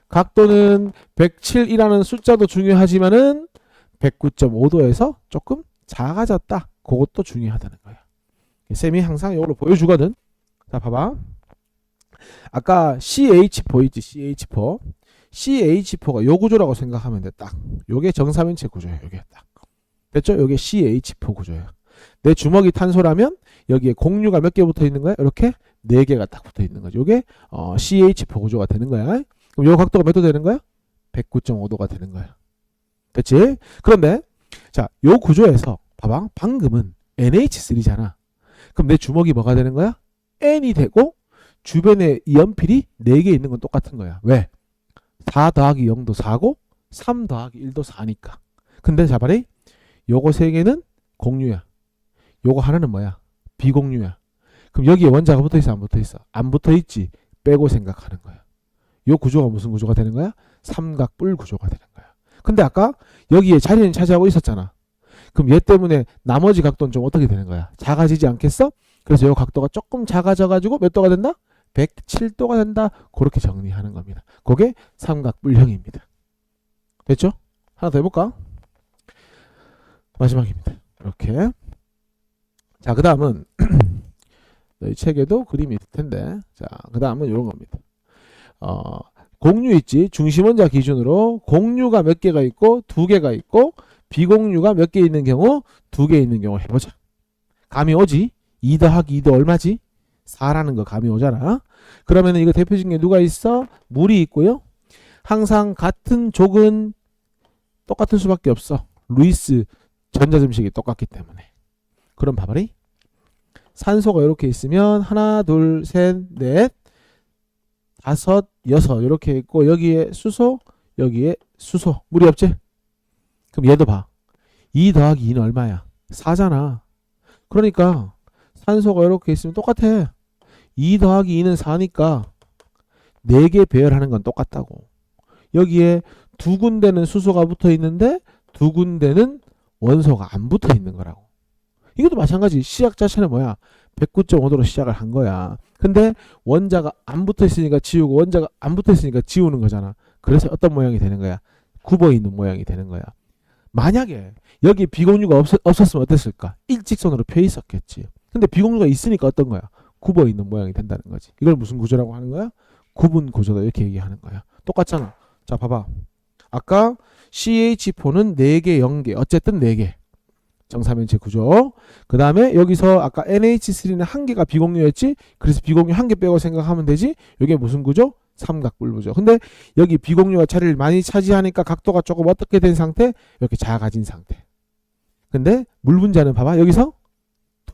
[SPEAKER 1] 각도는 107이라는 숫자도 중요하지만은 109.5도에서 조금 작아졌다. 그것도 중요하다는 거야. 쌤이 항상 이걸로 보여주거든. 자, 봐봐. 아까 CH4 있지, CH4. CH4가 요 구조라고 생각하면 돼. 딱. 요게 정사면체 구조예요. 요게 딱. 됐죠? 요게 CH4 구조예요. 내 주먹이 탄소라면 여기에 공유가 몇 개 붙어 있는 거야? 이렇게 4개가 딱 붙어 있는 거죠. 요게 CH4 구조가 되는 거야. 그럼 요 각도가 몇 도 되는 거야? 109.5도가 되는 거야. 됐지? 그런데 자, 요 구조에서 봐봐. 방금은 NH3잖아. 그럼 내 주먹이 뭐가 되는 거야? N이 되고 주변에 이연필이 4개 있는 건 똑같은 거야. 왜? 4 더하기 0도 4고 3 더하기 1도 4니까. 근데 자바리 요거 3개는 공유야. 요거 하나는 뭐야? 비공유야. 그럼 여기에 원자가 붙어있어 안 붙어있어? 안 붙어있지. 빼고 생각하는 거야. 요 구조가 무슨 구조가 되는 거야? 삼각뿔 구조가 되는 거야. 근데 아까 여기에 자리는 차지하고 있었잖아. 그럼 얘 때문에 나머지 각도는 좀 어떻게 되는 거야? 작아지지 않겠어? 그래서 요 각도가 조금 작아져가지고 몇 도가 된다? 107도가 된다. 그렇게 정리하는 겁니다. 그게 삼각뿔형입니다. 됐죠? 하나 더 해볼까? 마지막입니다. 이렇게. 자, 그 다음은 너희 책에도 그림이 있을 텐데, 자, 그 다음은 이런 겁니다. 공유 있지. 중심원자 기준으로 공유가 몇 개가 있고 2개가 있고 비공유가 몇 개 있는 경우 2개 있는 경우 해보자. 감이 오지? 2 더하기 2도 얼마지? 4라는 거 감이 오잖아. 그러면 이거 대표적인 게 누가 있어? 물이 있고요. 항상 같은 족은 똑같을 수밖에 없어. 루이스 전자점식이 똑같기 때문에. 그럼 봐봐리. 산소가 이렇게 있으면 하나, 둘, 셋, 넷, 다섯, 여섯 이렇게 있고 여기에 수소, 여기에 수소. 물이 없지? 그럼 얘도 봐. 2 더하기 2는 얼마야? 4잖아. 그러니까 산소가 이렇게 있으면 똑같아. 2 더하기 2는 4니까 4개 배열하는 건 똑같다고. 여기에 2군데는 수소가 붙어 있는데 2군데는 원소가 안 붙어 있는 거라고. 이것도 마찬가지. 시작 자체는 뭐야? 109.5도로 시작을 한 거야. 근데 원자가 안 붙어 있으니까 지우고 원자가 안 붙어 있으니까 지우는 거잖아. 그래서 어떤 모양이 되는 거야? 굽어 있는 모양이 되는 거야. 만약에 여기 비공유가 없었으면 어땠을까? 일직선으로 펴 있었겠지. 근데 비공유가 있으니까 어떤 거야? 굽어 있는 모양이 된다는 거지. 이걸 무슨 구조라고 하는 거야? 구분 구조다 이렇게 얘기하는 거야. 똑같잖아. 자 봐봐. 아까 CH4는 4개, 0개 어쨌든 4개 정사면체 구조. 그 다음에 여기서 아까 NH3는 1개가 비공유였지. 그래서 비공유 1개 빼고 생각하면 되지. 이게 무슨 구조? 삼각불구조. 근데 여기 비공유가 자리를 많이 차지하니까 각도가 조금 어떻게 된 상태? 이렇게 작아진 상태. 근데 물 분자는 봐봐. 여기서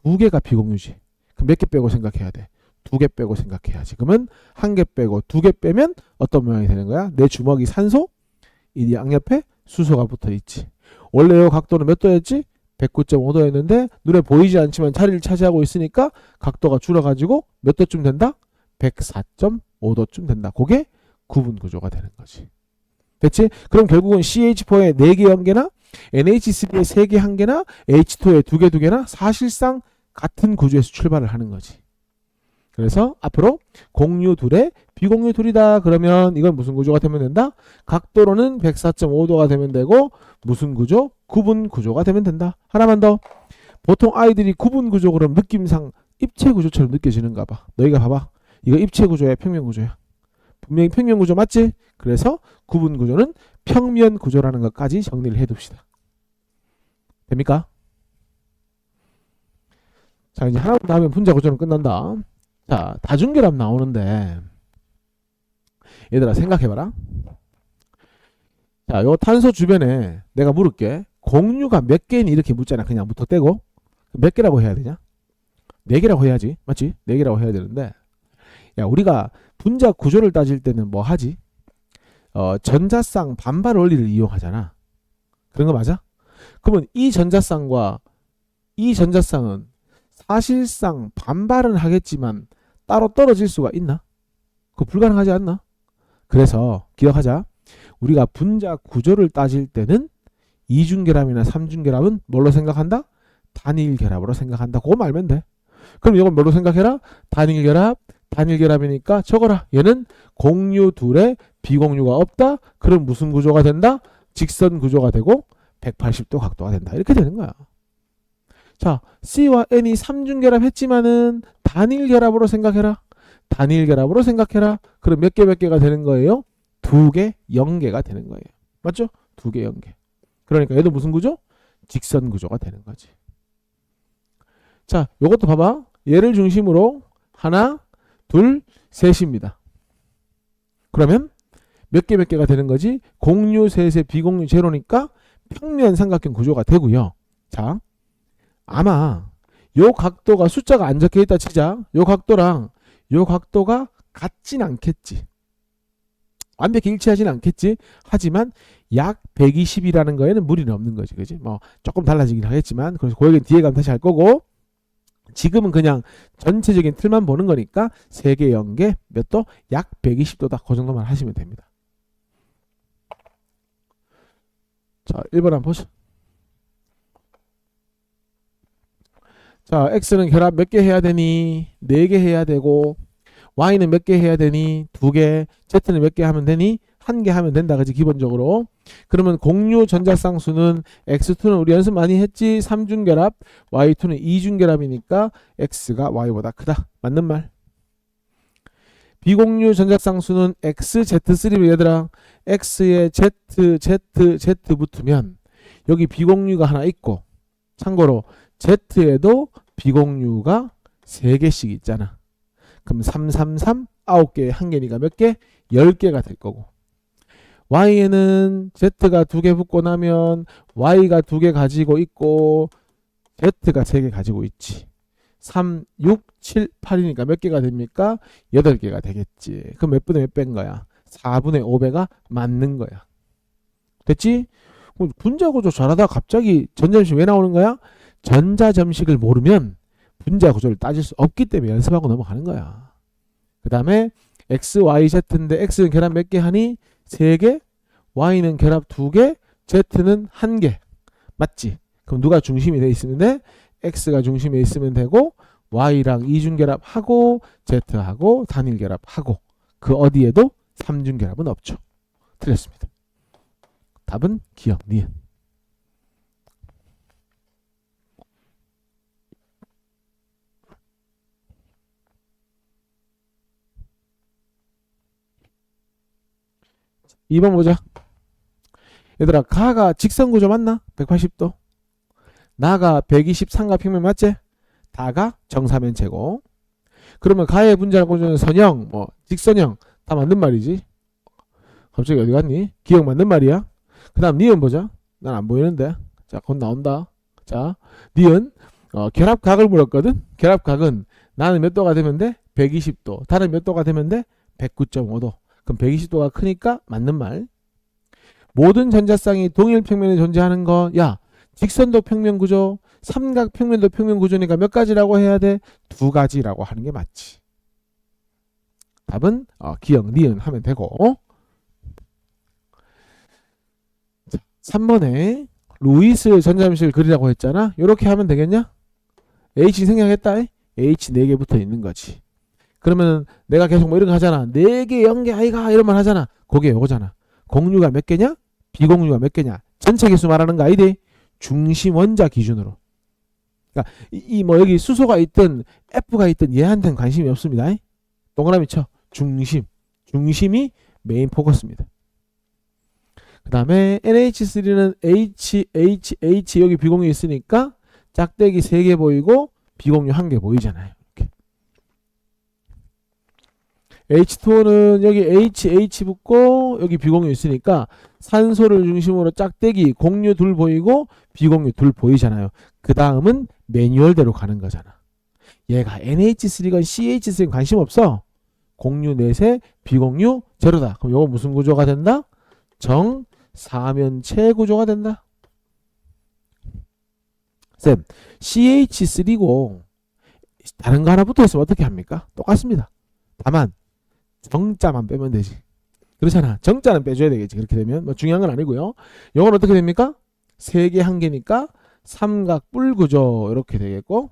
[SPEAKER 1] 2개가 비공유지. 그럼 몇 개 빼고 생각해야 돼? 2개 빼고 생각해야지. 그러면 1개 빼고 2개 빼면 어떤 모양이 되는 거야? 내 주먹이 산소, 이 양옆에 수소가 붙어 있지. 원래 이 각도는 몇 도였지? 109.5도였는데 눈에 보이지 않지만 자리를 차지하고 있으니까 각도가 줄어가지고 몇 도쯤 된다? 104.5도쯤 된다. 그게 구분 구조가 되는 거지. 됐지? 그럼 결국은 CH4에 4개 0개나 NH3에 3개 1개나 H2에 2개 2개나 사실상 같은 구조에서 출발을 하는 거지. 그래서 앞으로 공유 둘에 비공유 둘이다. 그러면 이건 무슨 구조가 되면 된다? 각도로는 104.5도가 되면 되고 무슨 구조? 구분 구조가 되면 된다. 하나만 더. 보통 아이들이 구분 구조 그럼 느낌상 입체 구조처럼 느껴지는가 봐. 너희가 봐봐. 이거 입체 구조야, 평면 구조야? 분명히 평면 구조 맞지? 그래서 구분 구조는 평면 구조라는 것까지 정리를 해둡시다. 됩니까? 자, 이제 하나 더 하면 분자 구조는 끝난다. 자, 다중결합 나오는데 얘들아 생각해봐라. 자, 요 탄소 주변에 내가 물을게. 공유가 몇 개니 이렇게 묻잖아. 그냥 부터 떼고. 몇 개라고 해야 되냐? 4개라고 해야지. 맞지? 4개라고 해야 되는데 야, 우리가 분자 구조를 따질 때는 뭐 하지? 전자쌍 반발 원리를 이용하잖아. 그런 거 맞아? 그러면 이 전자쌍과 이 전자쌍은 사실상 반발은 하겠지만 따로 떨어질 수가 있나? 그거 불가능하지 않나? 그래서 기억하자. 우리가 분자 구조를 따질 때는 이중결합이나 삼중결합은 뭘로 생각한다? 단일결합으로 생각한다. 그거 알면 돼. 그럼 이건 뭘로 생각해라? 단일결합, 단일결합이니까 적어라. 얘는 공유 둘에 비공유가 없다. 그럼 무슨 구조가 된다? 직선 구조가 되고 180도 각도가 된다. 이렇게 되는 거야. 자, C와 N이 삼중결합 했지만은 단일결합으로 생각해라. 단일결합으로 생각해라. 그럼 몇 개가 되는 거예요? 2개, 0개가 되는 거예요. 맞죠? 2개, 0개. 그러니까 얘도 무슨 구조? 직선 구조가 되는 거지. 자, 요것도 봐봐. 얘를 중심으로 하나, 둘, 셋입니다. 그러면 몇 개가 되는 거지? 공유 셋에 비공유 제로니까 평면 삼각형 구조가 되고요. 자, 아마 요 각도가 숫자가 안 적혀 있다 치자. 요 각도랑 요 각도가 같진 않겠지. 완벽히 일치하지는 않겠지. 하지만 약 120이라는 거에는 무리는 없는 거지. 그지? 뭐 조금 달라지긴 하겠지만 그래서 그 얘기는 뒤에 가면 다시 할 거고 지금은 그냥 전체적인 틀만 보는 거니까 3개, 0개 몇 도? 약 120도다. 그 정도만 하시면 됩니다. 자, 1번 한번 보시죠. 자, X는 결합 몇 개 해야 되니? 4개 해야 되고 Y는 몇 개 해야 되니? 2개. Z는 몇 개 하면 되니? 1개 하면 된다. 그지? 기본적으로. 그러면 공유 전자쌍수는 X2는 우리 연습 많이 했지? 3중결합, Y2는 2중결합이니까 X가 Y보다 크다. 맞는 말? 비공유 전자쌍수는 X, Z3로 얘들아 X에 Z, Z, Z 붙으면 여기 비공유가 하나 있고 참고로 Z에도 비공유가 3개씩 있잖아. 그럼 3, 3, 3, 9개, 1개니까 몇 개? 10개가 될 거고. Y에는 Z가 2개 붙고 나면 Y가 2개 가지고 있고 Z가 3개 가지고 있지. 3, 6, 7, 8이니까 몇 개가 됩니까? 8개가 되겠지. 그럼 몇 분의 몇 배인 거야? 4분의 5배가 맞는 거야. 됐지? 분자구조 잘하다가 갑자기 전자점식 왜 나오는 거야? 전자점식을 모르면 분자구조를 따질 수 없기 때문에 연습하고 넘어가는 거야. 그 다음에 X, Y, Z인데 X는 결합 몇 개 하니? 3개, Y는 결합 2개, Z는 1개. 맞지? 그럼 누가 중심이 돼 있으면 돼? x가 중심에 있으면 되고 y랑 이중결합하고 z하고 단일결합하고 그 어디에도 삼중결합은 없죠. 틀렸습니다. 답은 기억, 니은. (2번) 보자. 얘들아, 가가 직선구조 맞나? 180도. 나가 120 삼각평면 맞지? 다가 정사면체고. 그러면 가의 분자를 구조는 선형, 뭐 직선형 다 맞는 말이지. 갑자기 어디 갔니? 기억 맞는 말이야. 그 다음 니은 보자. 난 안 보이는데. 자, 곧 나온다. 자, 니은 결합각을 물었거든. 결합각은 나는 몇 도가 되면 돼? 120도. 다른 몇 도가 되면 돼? 109.5도. 그럼 120도가 크니까 맞는 말. 모든 전자쌍이 동일 평면에 존재하는 거. 야, 직선도 평면 구조, 삼각 평면도 평면 구조니까 몇 가지라고 해야 돼? 두 가지라고 하는 게 맞지. 답은 기억, 니은 하면 되고. 자, 3번에 루이스 전자미실 그리라고 했잖아. 이렇게 하면 되겠냐? H 생략했다. H 4개 붙어 있는 거지. 그러면 내가 계속 뭐 이런 거 하잖아. 4개, 0개, 아이가 이런 말 하잖아. 그게 요거잖아. 공유가 몇 개냐? 비공유가 몇 개냐? 전체 개수 말하는 거 아니지? 중심 원자 기준으로. 그러니까 뭐 여기 수소가 있든 F가 있든 얘한테는 관심이 없습니다. 동그라미 쳐. 중심이 메인 포커스입니다. 그 다음에 NH3는 H 여기 비공유 있으니까 짝대기 3개 보이고 비공유 1개 보이잖아요. 이렇게. H2O는 여기 H 붙고 여기 비공유 있으니까 산소를 중심으로 짝대기 공유 둘 보이고 비공유 둘 보이잖아요. 그 다음은 매뉴얼대로 가는 거잖아. 얘가 NH3건 CH3건 관심 없어. 공유 넷에 비공유 제로다. 그럼 요거 무슨 구조가 된다? 정사면체 구조가 된다. 쌤, CH3고 다른 거 하나 붙어 있으면 어떻게 합니까? 똑같습니다. 다만 정자만 빼면 되지. 그렇잖아. 정자는 빼줘야 되겠지. 그렇게 되면 뭐 중요한 건 아니고요. 이건 어떻게 됩니까? 3개 1개니까 삼각 뿔 구조 이렇게 되겠고,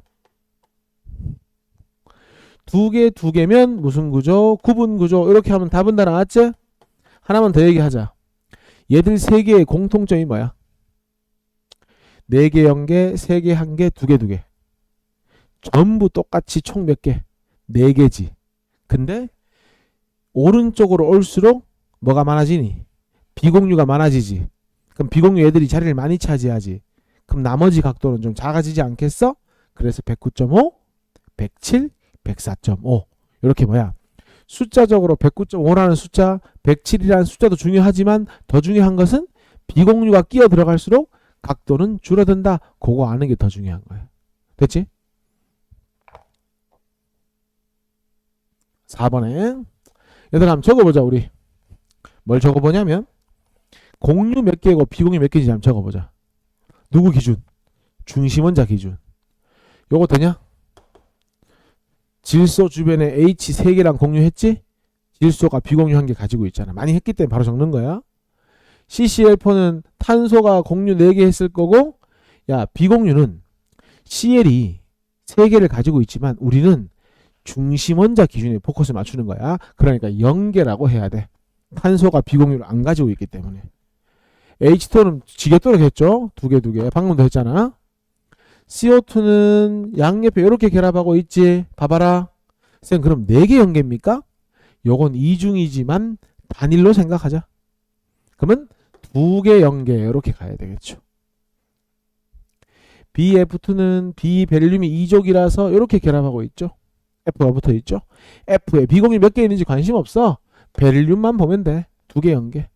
[SPEAKER 1] 2개 2개면 무슨 구조? 구분 구조. 이렇게 하면 답은 다 나왔지? 하나만 더 얘기하자. 얘들 3개의 공통점이 뭐야? 4개 0개, 3개 1개, 2개 2개. 전부 똑같이 총 몇 개? 4개지. 근데 오른쪽으로 올수록 뭐가 많아지니? 비공유가 많아지지. 그럼 비공유 애들이 자리를 많이 차지하지. 그럼 나머지 각도는 좀 작아지지 않겠어? 그래서 109.5, 107, 104.5 이렇게 뭐야? 숫자적으로 109.5라는 숫자, 107이라는 숫자도 중요하지만 더 중요한 것은 비공유가 끼어 들어갈수록 각도는 줄어든다. 그거 아는 게 더 중요한 거야. 됐지? 4번에 얘들아 한번 적어보자. 우리 뭘 적어보냐면 공유 몇 개고 비공유 몇 개인지 한번 적어보자. 누구 기준? 중심원자 기준. 요거 되냐? 질소 주변에 H 3개랑 공유했지? 질소가 비공유 1개 가지고 있잖아. 많이 했기 때문에 바로 적는 거야. CCl4는 탄소가 공유 4개 했을 거고, 야, 비공유는 CL이 3개를 가지고 있지만 우리는 중심원자 기준에 포커스를 맞추는 거야. 그러니까 0개라고 해야 돼. 탄소가 비공유를 안 가지고 있기 때문에. H2는 지겠도록 했죠. 2개 2개. 방금도 했잖아. CO2는 양옆에 이렇게 결합하고 있지. 봐봐라. 쌤, 그럼 4개 0개입니까? 요건 이중이지만 단일로 생각하자. 그러면 2개 0개 이렇게 가야 되겠죠. BF2는 비벨륨이 2족이라서 이렇게 결합하고 있죠. F가 붙어 있죠. F에 비공유 몇 개 있는지 관심 없어. 베릴륨만 보면 돼. 2개 0개.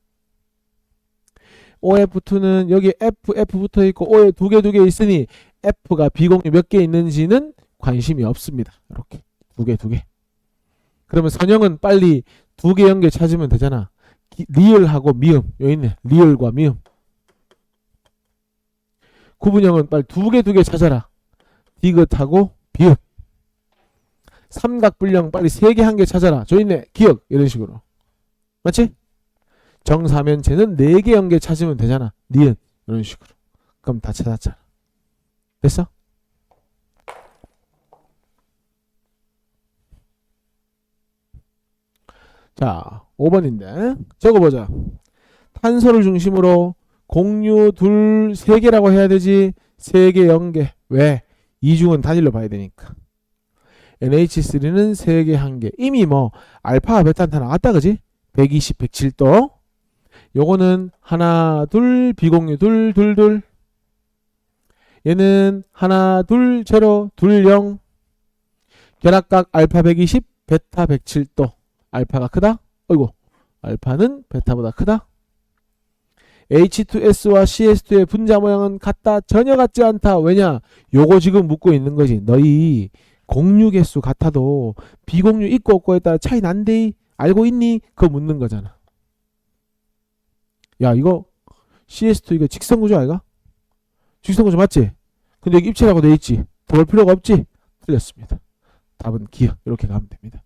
[SPEAKER 1] OF2는 여기 F 붙어 있고 O에 2개 2개 있으니 F가 비공유 몇 개 있는지는 관심이 없습니다. 이렇게 2개 2개. 그러면 선형은 빨리 2개 0개 찾으면 되잖아. 리을하고 미음. 여기 있네. 리을과 미음. 구분형은 빨리 2개 2개 찾아라. 디귿하고 비읍. 삼각불령 빨리 3개 1개 찾아라. 저 있네. 기억. 이런 식으로. 맞지? 정사면체는 4개 0개 찾으면 되잖아. 니은. 이런 식으로. 그럼 다 찾았잖아. 됐어? 자, 5번인데 적어보자. 탄소를 중심으로 공유 둘, 세 개라고 해야 되지. 3개, 0개. 왜? 이중은 단일로 봐야 되니까. NH3는 3개, 1개. 이미 뭐 알파, 베타 다 나왔다 그지? 120, 107도. 요거는 하나, 둘, 비공유 둘, 둘, 둘. 얘는 하나, 둘, 제로, 둘, 0. 결합각 알파 120, 베타 107도. 알파가 크다? 어이구, 알파는 베타보다 크다? H2S와 CS2의 분자 모양은 같다? 전혀 같지 않다. 왜냐? 요거 지금 묻고 있는 거지. 너희 공유 개수 같아도 비공유 있고 없고에 따라 차이 난대? 알고 있니? 그거 묻는 거잖아. 야, 이거 CS2 이거 직선구조 아이가? 직선구조 맞지? 근데 여기 입체라고 돼 있지. 더 볼 필요가 없지? 틀렸습니다. 답은 기억. 이렇게 가면 됩니다.